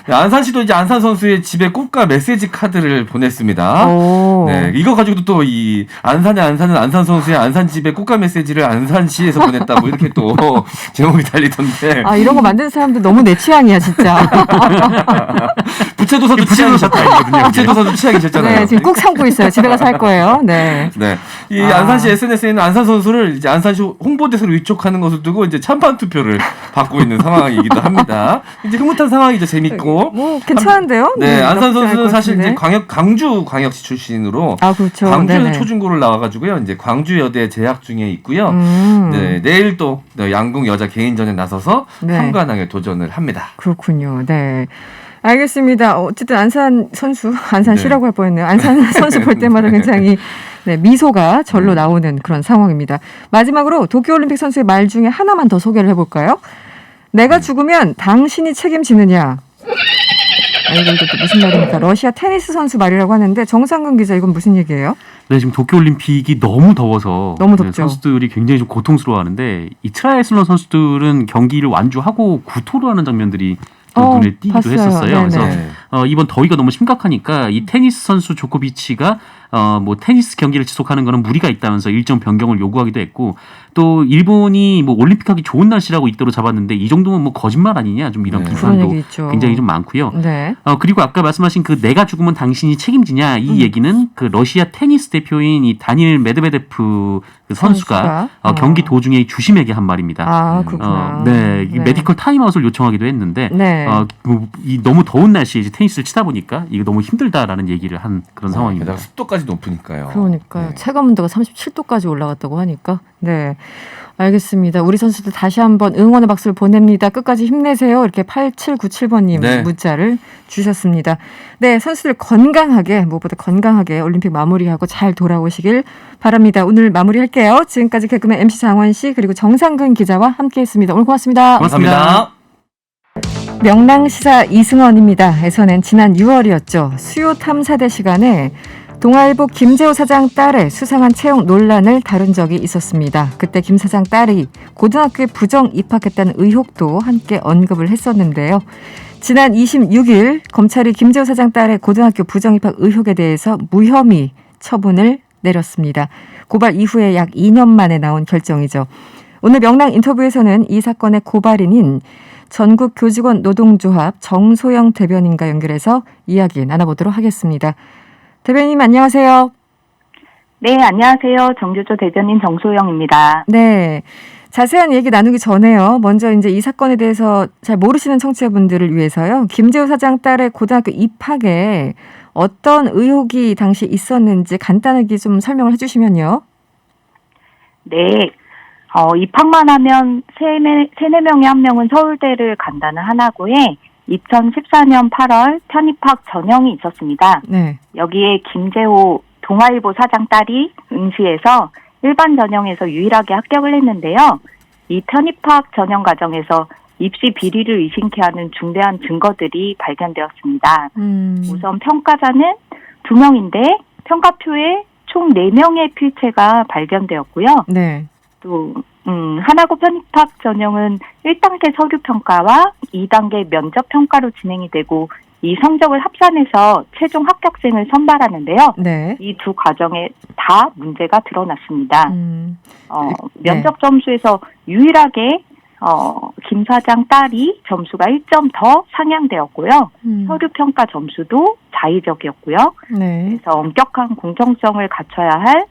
안산시도 이제 안산 선수의 집에 꽃과 메시지 카드를 보냈습니다. 네, 이거 가지고도 또 이 안산은 안산 선수의 안산 집에 꽃과 메시지를 안산시에서 보냈다 뭐 이렇게 또 제목이 달리던데. 아, 이런 거 만드는 사람들 너무 내 취향이야 진짜. 부채도서도 취향이셨다. 부채도서도 취향이셨잖아요. 네, 지금 꼭 삼고 있어요. 집에 가서 할 거예요. 네. 네. 이 안산시 SNS에 있는 안산 선수를 이제 안산시 홍보대사로 위촉하는 것을 두고 이제 찬반 투표를 받고 있는 상황이기도 합니다. 이제 흐뭇한 상황이죠. 재밌고. 뭐 괜찮은데요? 네, 안산 선수는 사실 이제 광주 광역시 출신으로 그렇죠. 광주에서 초중고를 나와가지고요. 이제 광주 여대에 재학 중에 있고요. 네, 내일 또 양궁 여자 개인전에 나서서 삼관왕에 도전을 합니다. 그렇군요. 네. 알겠습니다. 어쨌든 안산 선수, 안산시라고 할 뻔했네요. 안산 선수 볼 때마다 굉장히 미소가 절로 나오는 그런 상황입니다. 마지막으로 도쿄올림픽 선수의 말 중에 하나만 더 소개를 해볼까요? 내가 죽으면 당신이 책임지느냐. 이거 또 무슨 말입니까? 러시아 테니스 선수 말이라고 하는데 정상근 기자 이건 무슨 얘기예요? 네, 지금 도쿄올림픽이 너무 더워서 너무 덥죠. 선수들이 굉장히 좀 고통스러워하는데 이 트라이애슬론 선수들은 경기를 완주하고 구토를 하는 장면들이 눈에 띄기도 봤어요. 했었어요. 네네. 그래서 이번 더위가 너무 심각하니까 이 테니스 선수 조코비치가 뭐 테니스 경기를 지속하는 거는 무리가 있다면서 일정 변경을 요구하기도 했고 또 일본이 뭐 올림픽 하기 좋은 날씨라고 이때로 잡았는데 이 정도면 뭐 거짓말 아니냐 좀 이런 비판도 굉장히 좀 많고요. 네. 그리고 아까 말씀하신 그 내가 죽으면 당신이 책임지냐 이 얘기는 그 러시아 테니스 대표인 이 다니엘 메드베데프 그 선수가 경기 도중에 주심에게 한 말입니다. 그렇구나. 네, 메디컬 타임아웃을 요청하기도 했는데 이 너무 더운 날씨에 이제 테니스를 치다 보니까 이게 너무 힘들다라는 얘기를 한 그런 상황입니다. 습도까지 높으니까요. 그러니까요. 체감 온도가 37도까지 올라갔다고 하니까. 네. 알겠습니다. 우리 선수들 다시 한번 응원의 박수를 보냅니다. 끝까지 힘내세요. 이렇게 8797번님 문자를 주셨습니다. 네, 선수들 건강하게 무엇보다 건강하게 올림픽 마무리하고 잘 돌아오시길 바랍니다. 오늘 마무리할게요. 지금까지 개그맨 MC 장원 씨 그리고 정상근 기자와 함께했습니다. 오늘 고맙습니다. 고맙습니다. 명랑시사 이승원입니다. 에서는 지난 6월이었죠. 수요 탐사대 시간에 동아일보 김재호 사장 딸의 수상한 채용 논란을 다룬 적이 있었습니다. 그때 김 사장 딸이 고등학교에 부정 입학했다는 의혹도 함께 언급을 했었는데요. 지난 26일 검찰이 김재호 사장 딸의 고등학교 부정 입학 의혹에 대해서 무혐의 처분을 내렸습니다. 고발 이후에 약 2년 만에 나온 결정이죠. 오늘 명랑 인터뷰에서는 이 사건의 고발인인 전국교직원 노동조합 정소영 대변인과 연결해서 이야기 나눠보도록 하겠습니다. 대변인 안녕하세요. 네, 안녕하세요. 정교조 대변인 정소영입니다. 네, 자세한 얘기 나누기 전에요. 먼저 이제 이 사건에 대해서 잘 모르시는 청취자분들을 위해서요. 김재호 사장 딸의 고등학교 입학에 어떤 의혹이 당시 있었는지 간단하게 좀 설명을 해주시면요. 네, 입학만 하면 3-4명의 한 명은 서울대를 간다는 하나고에 2014년 8월 편입학 전형이 있었습니다. 네. 여기에 김재호 동아일보 사장 딸이 응시해서 일반 전형에서 유일하게 합격을 했는데요. 이 편입학 전형 과정에서 입시 비리를 의심케 하는 중대한 증거들이 발견되었습니다. 우선 평가자는 2명인데 평가표에 총 4명의 필체가 발견되었고요. 네. 또 하나고 편입학 전형은 1단계 서류 평가와 2단계 면접 평가로 진행이 되고 이 성적을 합산해서 최종 합격생을 선발하는데요. 네. 이 두 과정에 다 문제가 드러났습니다. 면접 점수에서 유일하게 김 사장 딸이 점수가 1점 더 상향되었고요. 서류 평가 점수도 자의적이었고요. 네. 그래서 엄격한 공정성을 갖춰야 할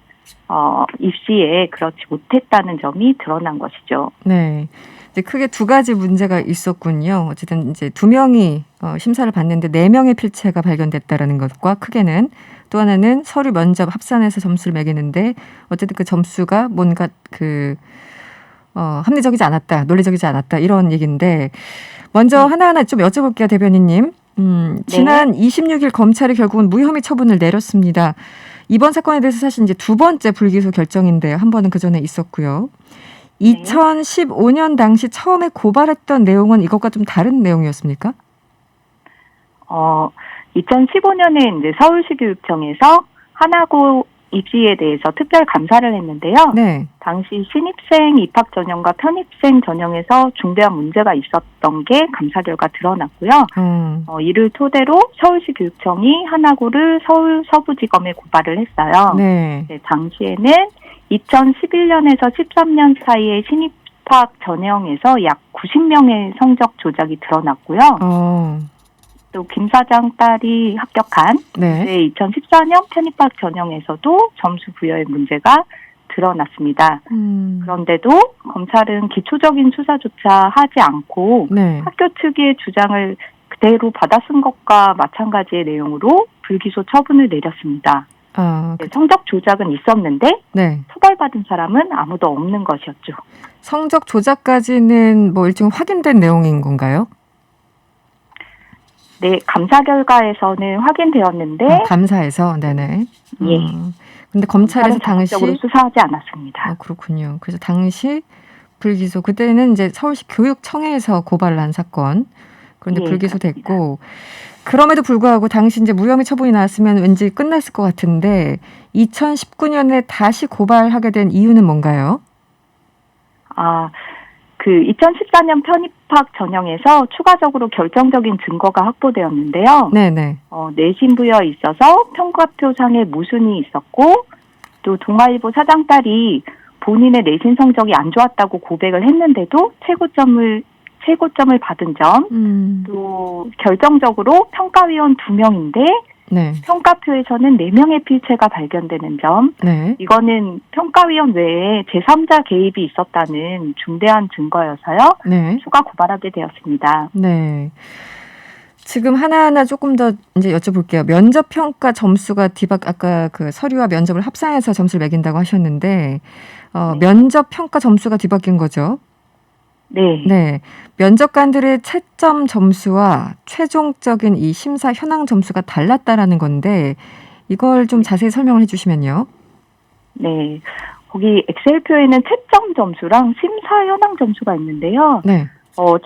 입시에 그렇지 못했다는 점이 드러난 것이죠. 네. 이제 크게 두 가지 문제가 있었군요. 어쨌든 이제 2명이 심사를 받는데 4명의 필체가 발견됐다라는 것과 크게는 또 하나는 서류 면접 합산해서 점수를 매기는데 어쨌든 그 점수가 뭔가 합리적이지 않았다, 논리적이지 않았다 이런 얘기인데 먼저 하나하나 좀 여쭤볼게요, 대변인님. 지난 26일 검찰이 결국은 무혐의 처분을 내렸습니다. 이번 사건에 대해서 사실 이제 두 번째 불기소 결정인데요. 한 번은 그 전에 있었고요. 2015년 당시 처음에 고발했던 내용은 이것과 좀 다른 내용이었습니까? 2015년에 이제 서울시 교육청에서 하나고 입시에 대해서 특별 감사를 했는데요. 네. 당시 신입생 입학 전형과 편입생 전형에서 중대한 문제가 있었던 게 감사 결과 드러났고요. 이를 토대로 서울시 교육청이 하나고를 서울 서부지검에 고발을 했어요. 네. 네, 당시에는 2011년에서 13년 사이에 신입학 전형에서 약 90명의 성적 조작이 드러났고요. 또 김 사장 딸이 합격한 네. 2014년 편입학 전형에서도 점수 부여의 문제가 드러났습니다. 그런데도 검찰은 기초적인 수사조차 하지 않고 네. 학교 측의 주장을 그대로 받아쓴 것과 마찬가지의 내용으로 불기소 처분을 내렸습니다. 네, 성적 조작은 있었는데 네. 처벌받은 사람은 아무도 없는 것이었죠. 성적 조작까지는 뭐 일종 확인된 내용인 건가요? 네, 감사 결과에서는 확인되었는데 감사에서 네네. 예. 근데 검찰에서 당시 적극적으로 수사하지 않았습니다. 그렇군요. 그래서 당시 불기소 그때는 이제 서울시 교육청에서 고발을 한 사건. 그런데 예, 불기소됐고 그럼에도 불구하고 당시 이제 무혐의 처분이 나왔으면 왠지 끝났을 것 같은데 2019년에 다시 고발하게 된 이유는 뭔가요? 그 2014년 편입학 전형에서 추가적으로 결정적인 증거가 확보되었는데요. 네네. 내신 부여에 있어서 평가표상에 모순이 있었고 또 동아일보 사장 딸이 본인의 내신 성적이 안 좋았다고 고백을 했는데도 최고점을 받은 점, 또 결정적으로 평가위원 2명인데 네. 평가표에서는 4명의 필체가 발견되는 점, 네. 이거는 평가위원 외에 제3자 개입이 있었다는 중대한 증거여서요. 네. 추가 고발하게 되었습니다. 네. 지금 하나하나 조금 더 이제 여쭤볼게요. 면접 평가 점수가 아까 그 서류와 면접을 합산해서 점수를 매긴다고 하셨는데 면접 평가 점수가 뒤바뀐 거죠? 네. 네. 면접관들의 채점 점수와 최종적인 이 심사 현황 점수가 달랐다라는 건데 이걸 좀 자세히 설명을 해주시면요. 네. 거기 엑셀표에는 채점 점수랑 심사 현황 점수가 있는데요. 네.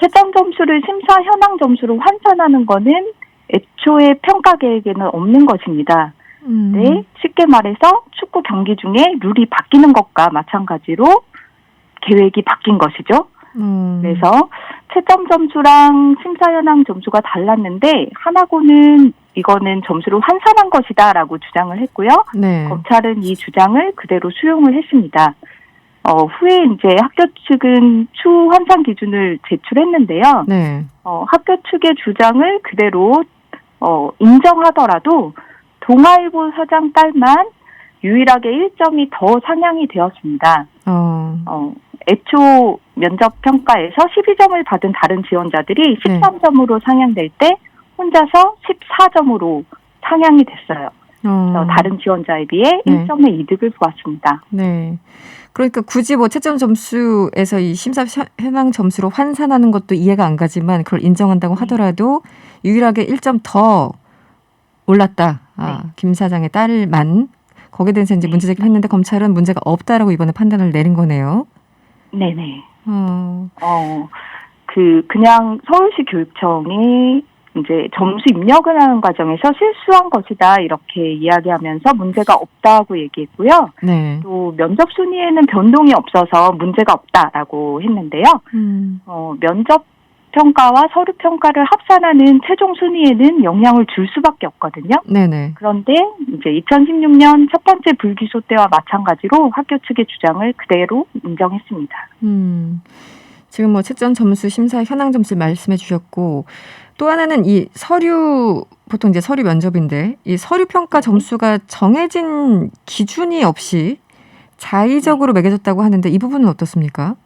채점 점수를 심사 현황 점수로 환산하는 거는 애초에 평가 계획에는 없는 것입니다. 네. 쉽게 말해서 축구 경기 중에 룰이 바뀌는 것과 마찬가지로 계획이 바뀐 것이죠. 그래서 채점 점수랑 심사 현황 점수가 달랐는데 하나고는 이거는 점수를 환산한 것이다라고 주장을 했고요. 네. 검찰은 이 주장을 그대로 수용을 했습니다. 후에 이제 학교 측은 추후 환산 기준을 제출했는데요. 네. 학교 측의 주장을 그대로 인정하더라도 동아일보 사장 딸만 유일하게 1점이 더 상향이 되었습니다. 애초 면접 평가에서 12점을 받은 다른 지원자들이 13점으로 상향될 때 혼자서 14점으로 상향이 됐어요. 다른 지원자에 비해 1점의 이득을 보았습니다. 네. 그러니까 굳이 뭐 채점 점수에서 이 심사 현황 점수로 환산하는 것도 이해가 안 가지만 그걸 인정한다고 하더라도 유일하게 1점 더 올랐다. 김 사장의 딸만 거기에 대해서 이제 문제 제기를 했는데 검찰은 문제가 없다라고 이번에 판단을 내린 거네요. 네네. 그냥 서울시 교육청이 이제 점수 입력을 하는 과정에서 실수한 것이다 이렇게 이야기하면서 문제가 없다고 얘기했고요. 네. 또 면접 순위에는 변동이 없어서 문제가 없다라고 했는데요. 면접 평가와 서류 평가를 합산하는 최종 순위에는 영향을 줄 수밖에 없거든요. 네네. 그런데 이제 2016년 첫 번째 불기소 때와 마찬가지로 학교 측의 주장을 그대로 인정했습니다. 지금 뭐 채점 점수, 심사 현황 점수 말씀해 주셨고 또 하나는 이 서류 보통 이제 서류 면접인데 이 서류 평가 점수가 정해진 기준이 없이 자의적으로 매겨졌다고 하는데 이 부분은 어떻습니까?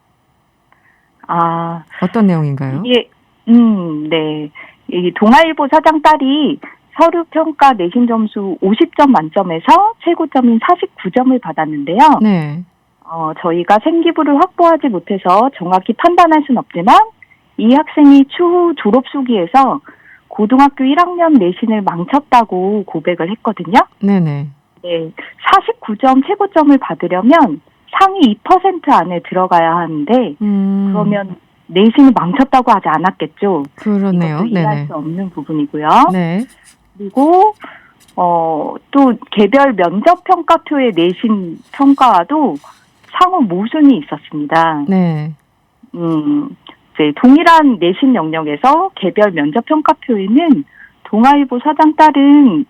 어떤 내용인가요? 네. 이 동아일보 사장 딸이 서류 평가 내신 점수 50점 만점에서 최고점인 49점을 받았는데요. 네. 저희가 생기부를 확보하지 못해서 정확히 판단할 수는 없지만 이 학생이 추후 졸업 수기에서 고등학교 1학년 내신을 망쳤다고 고백을 했거든요. 네네. 네. 49점 최고점을 받으려면 상위 2% 안에 들어가야 하는데 그러면 내신을 망쳤다고 하지 않았겠죠. 그러네요. 이것도 이해할 네네. 수 없는 부분이고요. 네. 그리고 또 개별 면접 평가표의 내신 평가와도 상호 모순이 있었습니다. 네. 이제 동일한 내신 영역에서 개별 면접 평가표에는 동아일보 사장 딸은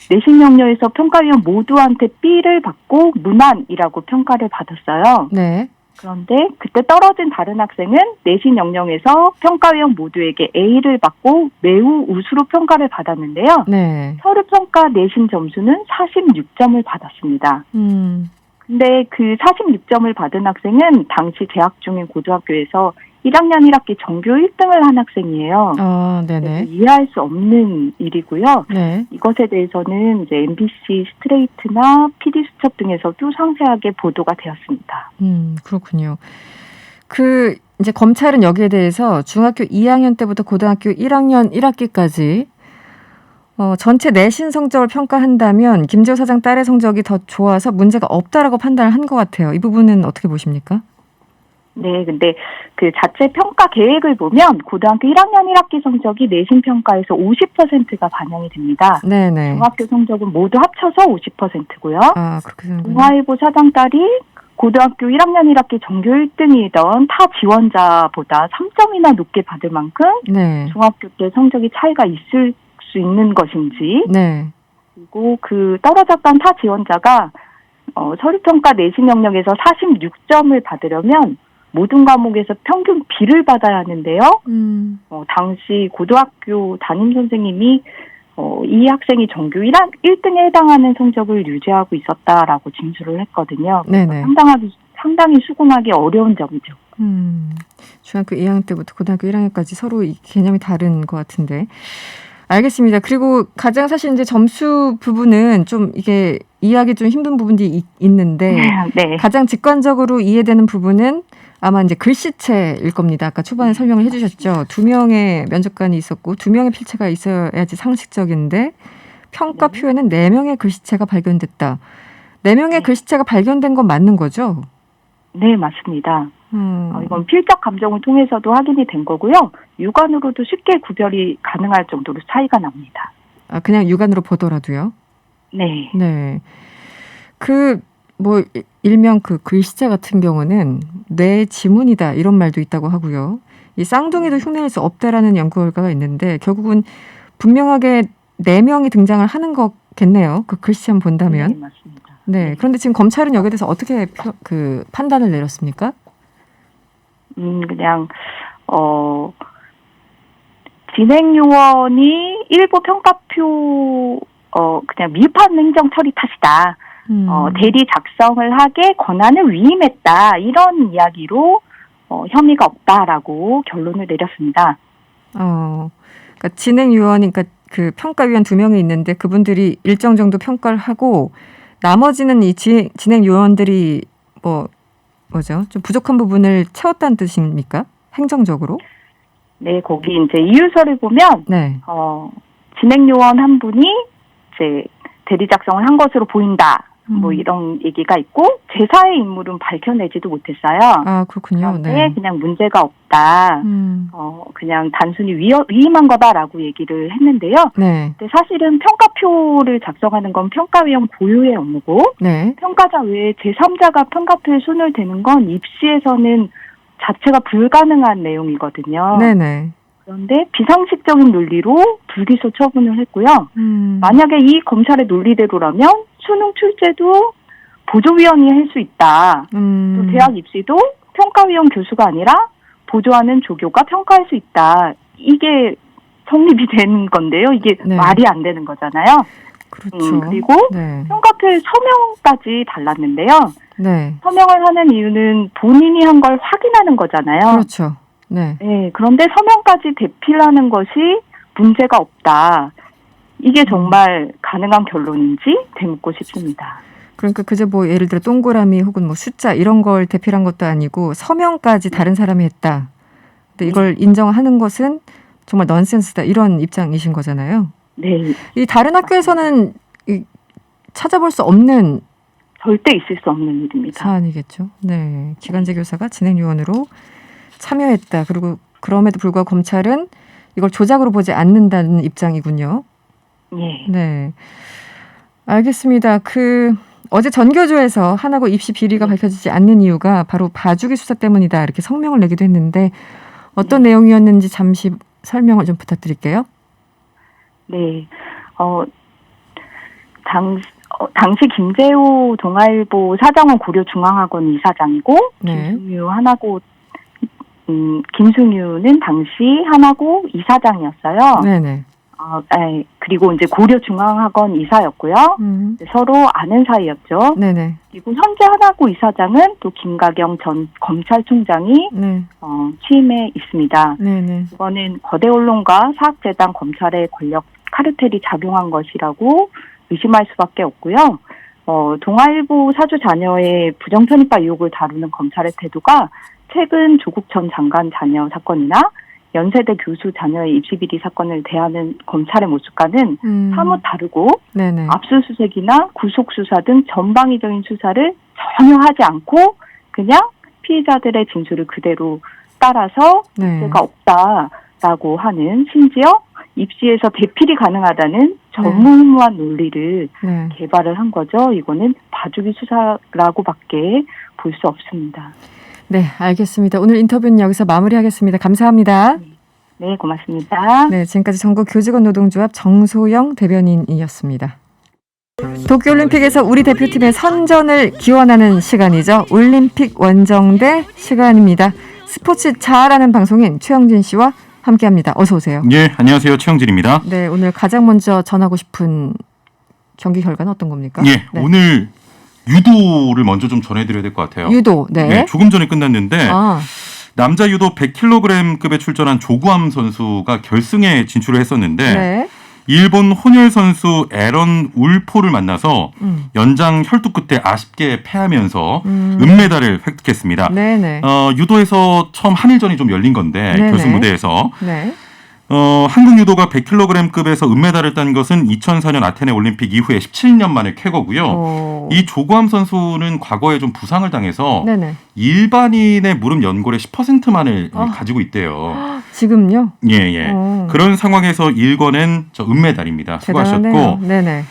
내신 영역에서 평가위원 모두한테 B를 받고 무난이라고 평가를 받았어요. 네. 그런데 그때 떨어진 다른 학생은 내신 영역에서 평가위원 모두에게 A를 받고 매우 우수로 평가를 받았는데요. 네. 서류평가 내신 점수는 46점을 받았습니다. 근데 그 46점을 받은 학생은 당시 재학 중인 고등학교에서 1학년 1학기 정규 1등을 한 학생이에요. 네네. 이해할 수 없는 일이고요. 네. 이것에 대해서는 이제 MBC 스트레이트나 PD수첩 등에서도 상세하게 보도가 되었습니다. 그렇군요. 이제 검찰은 여기에 대해서 중학교 2학년 때부터 고등학교 1학년 1학기까지 전체 내신 성적을 평가한다면 김재호 사장 딸의 성적이 더 좋아서 문제가 없다라고 판단을 한 것 같아요. 이 부분은 어떻게 보십니까? 네, 근데 그 자체 평가 계획을 보면 고등학교 1학년 1학기 성적이 내신 평가에서 50%가 반영이 됩니다. 네네. 중학교 성적은 모두 합쳐서 50%고요. 그렇게 되는군요. 동아일보 사장 딸이 고등학교 1학년 1학기 정규 1등이던 타 지원자보다 3점이나 높게 받을 만큼 네. 중학교 때 성적이 차이가 있을 수 있는 것인지, 네. 그리고 그 떨어졌던 타 지원자가 서류평가 내신 영역에서 46점을 받으려면 모든 과목에서 평균 B를 받아야 하는데요. 당시 고등학교 담임 선생님이 이 학생이 정규 1등에 해당하는 성적을 유지하고 있었다라고 진술을 했거든요. 네네. 상당히 수긍하기 어려운 점이죠. 중학교 2학년 때부터 고등학교 1학년까지 서로 이 개념이 다른 것 같은데. 알겠습니다. 그리고 가장 사실 이제 점수 부분은 좀 이게 이해하기 좀 힘든 부분이 있는데 네. 가장 직관적으로 이해되는 부분은 아마 이제 글씨체일 겁니다. 아까 초반에 설명을 해주셨죠. 2명의 면접관이 있었고 2명의 필체가 있어야지 상식적인데 평가표에는 4명의 글씨체가 발견됐다. 4명의 글씨체가 발견된 건 맞는 거죠? 네, 맞습니다. 이건 필적 감정을 통해서도 확인이 된 거고요. 육안으로도 쉽게 구별이 가능할 정도로 차이가 납니다. 그냥 육안으로 보더라도요? 네. 네. 일명 글씨체 같은 경우는 뇌 지문이다 이런 말도 있다고 하고요. 이 쌍둥이도 흉내낼 수 없다라는 연구 결과가 있는데 결국은 분명하게 4명이 등장을 하는 거겠네요. 그 글씨만 본다면. 네, 맞습니다. 네. 그런데 지금 검찰은 여기에 대해서 어떻게 판단을 내렸습니까? 그냥 진행요원이 일부 평가표 그냥 미흡한 행정 처리 탓이다. 대리 작성을 하게 권한을 위임했다. 이런 이야기로 혐의가 없다라고 결론을 내렸습니다. 그러니까 진행요원, 그러니까 그 평가위원 2명이 있는데 그분들이 일정 정도 평가를 하고 나머지는 이 진행요원들이 좀 부족한 부분을 채웠다는 뜻입니까? 행정적으로? 네, 거기 이제 이유서를 보면 네. 진행요원 한 분이 이제 대리 작성을 한 것으로 보인다. 이런 얘기가 있고 제사의 인물은 밝혀내지도 못했어요. 그렇군요. 네. 그냥 문제가 없다. 그냥 단순히 위임한 거다라고 얘기를 했는데요. 네. 근데 사실은 평가표를 작성하는 건 평가위원 고유의 업무고 네. 평가자 외에 제3자가 평가표에 손을 대는 건 입시에서는 자체가 불가능한 내용이거든요. 네네. 그런데 비상식적인 논리로 불기소 처분을 했고요. 만약에 이 검찰의 논리대로라면 수능 출제도 보조위원이 할 수 있다. 또 대학 입시도 평가위원 교수가 아니라 보조하는 조교가 평가할 수 있다. 이게 성립이 되는 건데요. 이게 네. 말이 안 되는 거잖아요. 그렇죠. 그리고 네. 평가표에 서명까지 달랐는데요. 네. 서명을 하는 이유는 본인이 한 걸 확인하는 거잖아요. 그렇죠. 네. 네. 그런데 서명까지 대필하는 것이 문제가 없다. 이게 정말 가능한 결론인지 되묻고 싶습니다. 그러니까 그저 예를 들어 동그라미 혹은 숫자 이런 걸 대필한 것도 아니고 서명까지 다른 사람이 했다. 근데 이걸 인정하는 것은 정말 넌센스다. 이런 입장이신 거잖아요. 네. 이 다른 학교에서는 찾아볼 수 없는 절대 있을 수 없는 일입니다. 사안이겠죠. 네. 기간제 교사가 진행요원으로 참여했다. 그리고 그럼에도 불구하고 검찰은 이걸 조작으로 보지 않는다는 입장이군요. 예. 네. 알겠습니다. 어제 전교조에서 하나고 입시 비리가 밝혀지지 않는 이유가 바로 봐주기 수사 때문이다 이렇게 성명을 내기도 했는데 어떤 내용이었는지 잠시 설명을 좀 부탁드릴게요. 네, 당시 김재호 동아일보 사장은 고려중앙학원 이사장이고 김승유 하나고 김승유는 당시 하나고 이사장이었어요. 네네. 그리고 이제 고려중앙학원 이사였고요. 서로 아는 사이였죠. 네네. 그리고 현재 하나고 이사장은 또 김가경 전 검찰총장이 취임해 있습니다. 네네. 이거는 거대 언론과 사학재단 검찰의 권력 카르텔이 작용한 것이라고 의심할 수밖에 없고요. 동아일보 사주 자녀의 부정편입과 의혹을 다루는 검찰의 태도가 최근 조국 전 장관 자녀 사건이나 연세대 교수 자녀의 입시비리 사건을 대하는 검찰의 모습과는 사뭇 다르고 네네. 압수수색이나 구속수사 등 전방위적인 수사를 전혀 하지 않고 그냥 피의자들의 진술을 그대로 따라서 문제가 없다라고 하는 심지어 입시에서 대필이 가능하다는 전무후무한 논리를 개발을 한 거죠. 이거는 봐주기 수사라고밖에 볼 수 없습니다. 네, 알겠습니다. 오늘 인터뷰는 여기서 마무리하겠습니다. 감사합니다. 네, 고맙습니다. 네, 지금까지 전국교직원노동조합 정소영 대변인이었습니다. 도쿄올림픽에서 우리 대표팀의 선전을 기원하는 시간이죠. 올림픽 원정대 시간입니다. 스포츠 잘하는 방송인 최영진 씨와 함께합니다. 어서 오세요. 예, 안녕하세요. 최영진입니다. 네, 오늘 가장 먼저 전하고 싶은 경기 결과는 어떤 겁니까? 예, 네. 오늘 유도를 먼저 좀 전해드려야 될 것 같아요. 유도, 네. 네, 조금 전에 끝났는데 남자 유도 100kg급에 출전한 조구함 선수가 결승에 진출을 했었는데 네. 일본 혼혈 선수 에런 울포를 만나서 연장 혈투 끝에 아쉽게 패하면서 은메달을 획득했습니다. 네네. 유도에서 처음 한일전이 좀 열린 건데 네네. 결승 무대에서 네. 한국 유도가 100kg급에서 은메달을 딴 것은 2004년 아테네 올림픽 이후에 17년 만의 쾌거고요. 이 조구함 선수는 과거에 좀 부상을 당해서 네네. 일반인의 무릎 연골의 10%만을 가지고 있대요. 지금요? 예. 그런 상황에서 일궈낸 은메달입니다. 수고하셨고. 네네.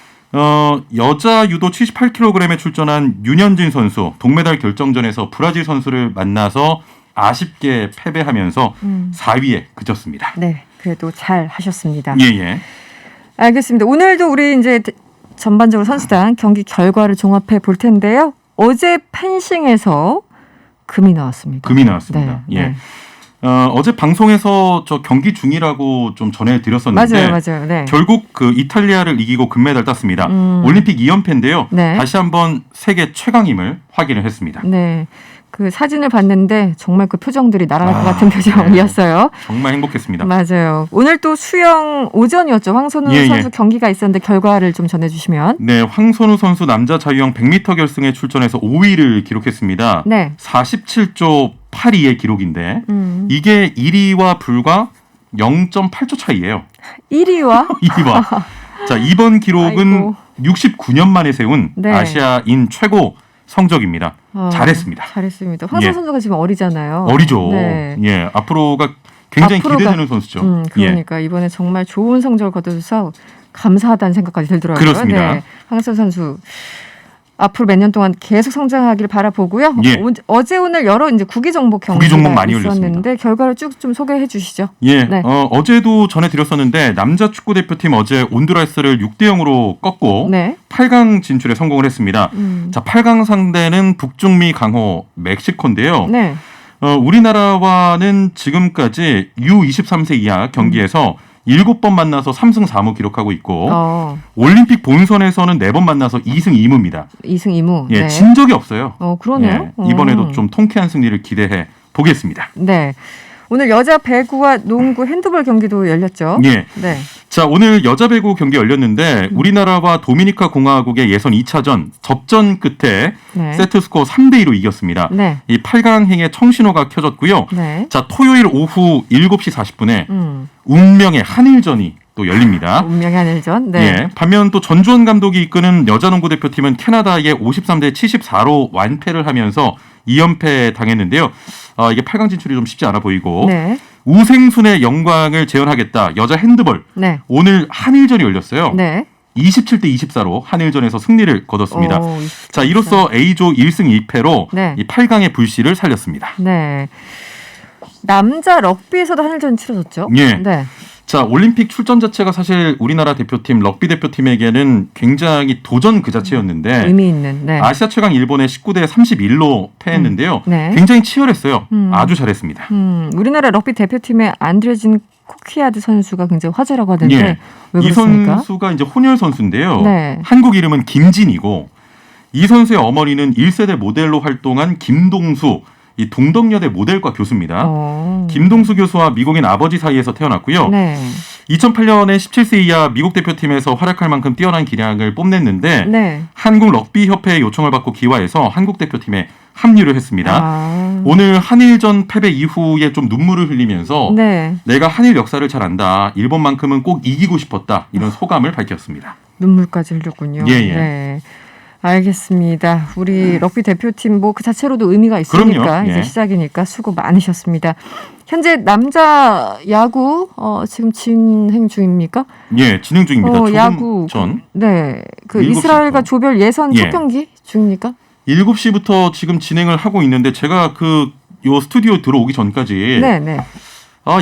여자 유도 78kg에 출전한 윤현진 선수 동메달 결정전에서 브라질 선수를 만나서 아쉽게 패배하면서 4위에 그쳤습니다. 네, 그래도 잘 하셨습니다. 예. 알겠습니다. 오늘도 우리 이제 전반적으로 선수단 경기 결과를 종합해 볼 텐데요. 어제 펜싱에서 금이 나왔습니다. 네. 예. 어제 방송에서 저 경기 중이라고 좀 전해드렸었는데 맞아요. 네. 결국 그 이탈리아를 이기고 금메달 땄습니다. 올림픽 2연패인데요. 네. 다시 한번 세계 최강임을 확인을 했습니다. 네. 그 사진을 봤는데 정말 그 표정들이 날아갈 것 같은 표정이었어요. 네. 정말 행복했습니다. 맞아요. 오늘 또 수영 오전이었죠. 황선우 선수 경기가 있었는데 결과를 좀 전해주시면. 네, 황선우 선수 남자 자유형 100m 결승에 출전해서 5위를 기록했습니다. 네. 47조 82의 기록인데 이게 1위와 불과 0.8초 차이예요. 1위와? 자, 이번 기록은 69년 만에 세운 아시아인 최고 성적입니다. 잘했습니다. 황선우 선수가 지금 어리잖아요. 어리죠. 네. 예, 앞으로가 굉장히 기대되는 선수죠. 그러니까 이번에 정말 좋은 성적을 거둬서 감사하다는 생각까지 들더라고요. 그렇습니다. 네. 황선우 선수 앞으로 몇 년 동안 계속 성장하기를 바라보고요. 어제 오늘 여러 이제 구기 종목 경기가 많이 있었는데 올렸습니다. 결과를 쭉 좀 소개해 주시죠. 예, 네. 어제도 전해드렸었는데 남자 축구 대표팀 어제 온두라스를 6대0으로 꺾고 8강 진출에 성공을 했습니다. 자, 8강 상대는 북중미 강호 멕시코인데요. 네. 우리나라와는 지금까지 U23세 이하 경기에서 7번 만나서 3승 4무 기록하고 있고 올림픽 본선에서는 4번 만나서 2승 2무입니다. 2승 2무. 예, 진 적이 없어요. 그러네요. 예, 이번에도 좀 통쾌한 승리를 기대해 보겠습니다. 네. 오늘 여자 배구와 농구 핸드볼 경기도 열렸죠. 예. 네. 자, 오늘 여자 배구 경기 열렸는데 우리나라와 도미니카 공화국의 예선 2차전 접전 끝에 세트 스코어 3대2로 이겼습니다. 네. 이 8강행의 청신호가 켜졌고요. 네. 자, 토요일 오후 7시 40분에 운명의 한일전이 또 열립니다. 운명의 한일전. 네. 예. 반면 또 전주원 감독이 이끄는 여자 농구 대표팀은 캐나다에 53대 74로 완패를 하면서 2연패 당했는데요. 이게 8강 진출이 좀 쉽지 않아 보이고 우생순의 영광을 재현하겠다. 여자 핸드볼. 오늘 한일전이 열렸어요. 27대 24로 한일전에서 승리를 거뒀습니다. 자, 이로써 A조 1승 1패로 이 8강의 불씨를 살렸습니다. 네. 남자 럭비에서도 한일전 치러졌죠? 예. 네. 자, 올림픽 출전 자체가 사실 우리나라 대표팀 럭비 대표팀에게는 굉장히 도전 그 자체였는데 의미 있는. 네. 아시아 최강 일본에 19대 31로 패했는데요. 네. 굉장히 치열했어요. 아주 잘했습니다. 우리나라 럭비 대표팀의 안드레진 코키아드 선수가 굉장히 화제라고 하던데 예. 왜 이 그렇습니까? 선수가 이제 혼혈 선수인데요. 네. 한국 이름은 김진이고 이 선수의 어머니는 1세대 모델로 활동한 김동수, 이 동덕여대 모델과 교수입니다. 김동수 교수와 미국인 아버지 사이에서 태어났고요. 네. 2008년에 17세 이하 미국 대표팀에서 활약할 만큼 뛰어난 기량을 뽐냈는데 네. 한국 럭비협회의 요청을 받고 기화해서 한국 대표팀에 합류를 했습니다. 오늘 한일전 패배 이후에 좀 눈물을 흘리면서 네. 내가 한일 역사를 잘 안다. 일본만큼은 꼭 이기고 싶었다. 이런 소감을 밝혔습니다. 눈물까지 흘렸군요. 예, 예. 네. 알겠습니다. 우리 럭비 대표팀 뭐 그 자체로도 의미가 있으니까 그럼요. 이제 예. 시작이니까 수고 많으셨습니다. 현재 남자 야구 지금 진행 중입니까? 예, 진행 중입니다. 조금 야구 전. 네, 그 7시부터. 이스라엘과 조별 예선 첫 예. 경기 중입니까? 7시부터 지금 진행을 하고 있는데 제가 요 스튜디오 들어오기 전까지 네, 네.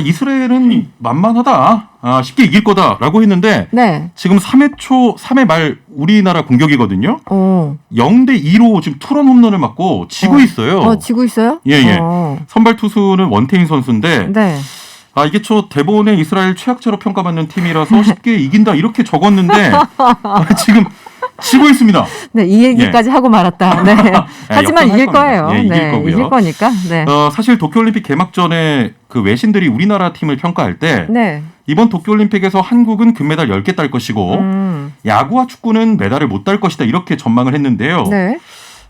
이스라엘은 만만하다. 쉽게 이길 거다라고 했는데 네. 지금 3회 초 3회 말 우리나라 공격이거든요. 0대 2로 지금 투런 홈런을 맞고 지고 있어요. 지고 있어요? 예, 예. 선발 투수는 원태인 선수인데 네. 이게 대본에 이스라엘 최악자로 평가받는 팀이라서 쉽게 이긴다 이렇게 적었는데 지금 지고 있습니다. 네, 이 얘기까지 하고 말았다. 네. 하지만 이길 거예요. 예, 이길 네, 거고요. 이길 거니까. 네. 사실 도쿄올림픽 개막 전에 그 외신들이 우리나라 팀을 평가할 때 네. 이번 도쿄올림픽에서 한국은 금메달 10개 딸 것이고 야구와 축구는 메달을 못 딸 것이다 이렇게 전망을 했는데요. 네.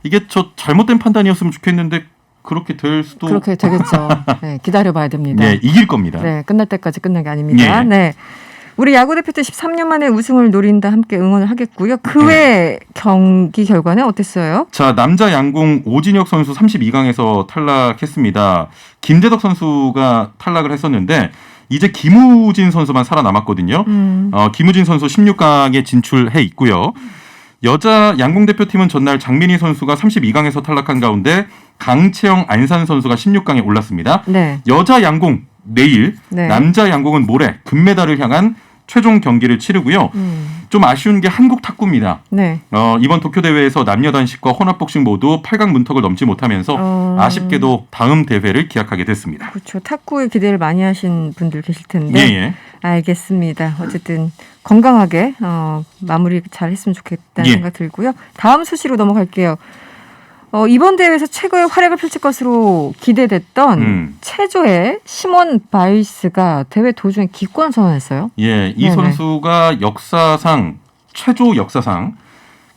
이게 잘못된 판단이었으면 좋겠는데 그렇게 될 수도 그렇게 되겠죠. 네, 기다려봐야 됩니다. 네, 이길 겁니다. 네, 끝날 때까지 끝난 게 아닙니다. 예. 네. 우리 야구 대표팀 13년 만에 우승을 노린다 함께 응원을 하겠고요. 그 외 경기 결과는 어땠어요? 자, 남자 양궁 오진혁 선수 32강에서 탈락했습니다. 김재덕 선수가 탈락을 했었는데 이제 김우진 선수만 살아남았거든요. 김우진 선수 16강에 진출해 있고요. 여자 양궁 대표팀은 전날 장민희 선수가 32강에서 탈락한 가운데 강채영 안산 선수가 16강에 올랐습니다. 네. 여자 양궁 내일, 네. 남자 양궁은 모레 금메달을 향한 최종 경기를 치르고요. 좀 아쉬운 게 한국 탁구입니다. 네. 이번 도쿄 대회에서 남녀 단식과 혼합복싱 모두 8강 문턱을 넘지 못하면서 아쉽게도 다음 대회를 기약하게 됐습니다. 그렇죠. 탁구에 기대를 많이 하신 분들 계실 텐데. 예, 예. 알겠습니다. 어쨌든 건강하게 마무리 잘 했으면 좋겠다는 예. 생각 들고요. 다음 소식으로 넘어갈게요. 이번 대회에서 최고의 활약을 펼칠 것으로 기대됐던 체조의 시몬 바일스가 대회 도중에 기권 선언했어요. 예, 이 네네. 선수가 체조 역사상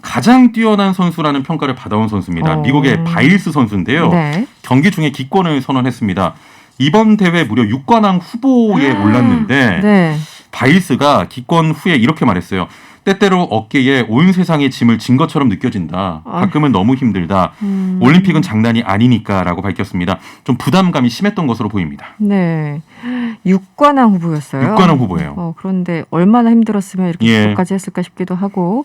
가장 뛰어난 선수라는 평가를 받아온 선수입니다. 미국의 바일스 선수인데요. 네. 경기 중에 기권을 선언했습니다. 이번 대회 무려 6관왕 후보에 올랐는데 네. 바일스가 기권 후에 이렇게 말했어요. 때때로 어깨에 온 세상의 짐을 진 것처럼 느껴진다. 가끔은 너무 힘들다. 올림픽은 장난이 아니니까라고 밝혔습니다. 좀 부담감이 심했던 것으로 보입니다. 네. 6관왕 후보였어요. 6관왕 후보예요. 그런데 얼마나 힘들었으면 이렇게 예. 기권까지 했을까 싶기도 하고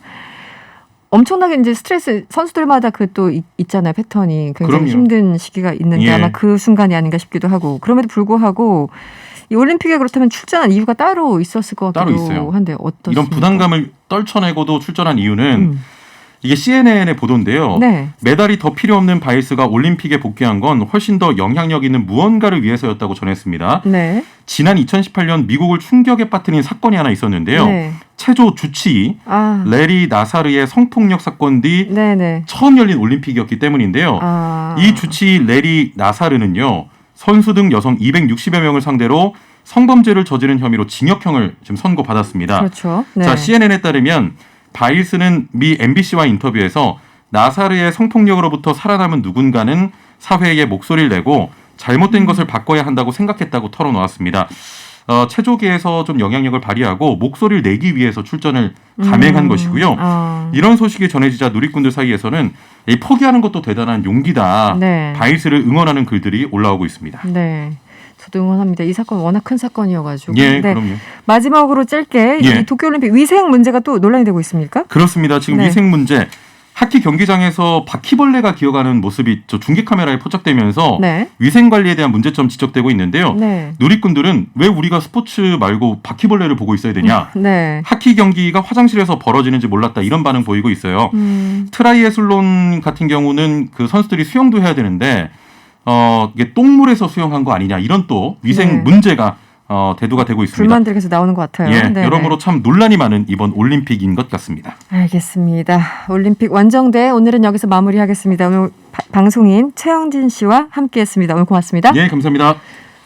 엄청나게 이제 스트레스 선수들마다 그 또 있잖아요. 패턴이 굉장히 그럼요. 힘든 시기가 있는데 예. 아마 그 순간이 아닌가 싶기도 하고 그럼에도 불구하고 이 올림픽에 그렇다면 출전한 이유가 따로 있었을 것 같기도 따로 있어요. 한데 어떻습니까? 이런 부담감을 떨쳐내고도 출전한 이유는 이게 CNN의 보도인데요. 네. 메달이 더 필요 없는 바일스가 올림픽에 복귀한 건 훨씬 더 영향력 있는 무언가를 위해서였다고 전했습니다. 네. 지난 2018년 미국을 충격에 빠뜨린 사건이 하나 있었는데요. 네. 체조 주치 레리 나사르의 성폭력 사건 뒤 네네. 처음 열린 올림픽이었기 때문인데요. 이 주치 레리 나사르는요. 선수 등 여성 260여 명을 상대로 성범죄를 저지른 혐의로 징역형을 지금 선고받았습니다. 그렇죠. 네. 자, CNN에 따르면 바일스는 미 MBC와 인터뷰에서 나사르의 성폭력으로부터 살아남은 누군가는 사회에 목소리를 내고 잘못된 것을 바꿔야 한다고 생각했다고 털어놓았습니다. 체조계에서 좀 영향력을 발휘하고 목소리를 내기 위해서 출전을 감행한 것이고요. 이런 소식이 전해지자 누리꾼들 사이에서는 이 포기하는 것도 대단한 용기다. 네. 바일스를 응원하는 글들이 올라오고 있습니다. 네. 저도 응원합니다. 이 사건 워낙 큰 사건이어가지고. 예, 그럼요. 마지막으로 짧게 예. 이 도쿄올림픽 위생 문제가 또 논란이 되고 있습니까? 그렇습니다. 지금 네. 위생 문제. 하키 경기장에서 바퀴벌레가 기어가는 모습이 저 중계 카메라에 포착되면서 네. 위생 관리에 대한 문제점 지적되고 있는데요. 네. 누리꾼들은 왜 우리가 스포츠 말고 바퀴벌레를 보고 있어야 되냐? 네. 하키 경기가 화장실에서 벌어지는지 몰랐다 이런 반응 보이고 있어요. 트라이애슬론 같은 경우는 그 선수들이 수영도 해야 되는데 이게 똥물에서 수영한 거 아니냐 이런 또 위생 네. 문제가 대두가 되고 있습니다. 불만들이 계속 나오는 것 같아요. 예, 네네. 여러모로 참 논란이 많은 이번 올림픽인 것 같습니다. 알겠습니다. 올림픽 원정대 오늘은 여기서 마무리하겠습니다. 오늘 방송인 최영진 씨와 함께했습니다. 오늘 고맙습니다. 예, 감사합니다.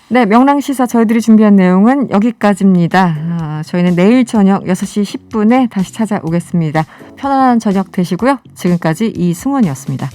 네, 명랑시사 저희들이 준비한 내용은 여기까지입니다. 저희는 내일 저녁 6시 10분에 다시 찾아오겠습니다. 편안한 저녁 되시고요. 지금까지 이승원이었습니다.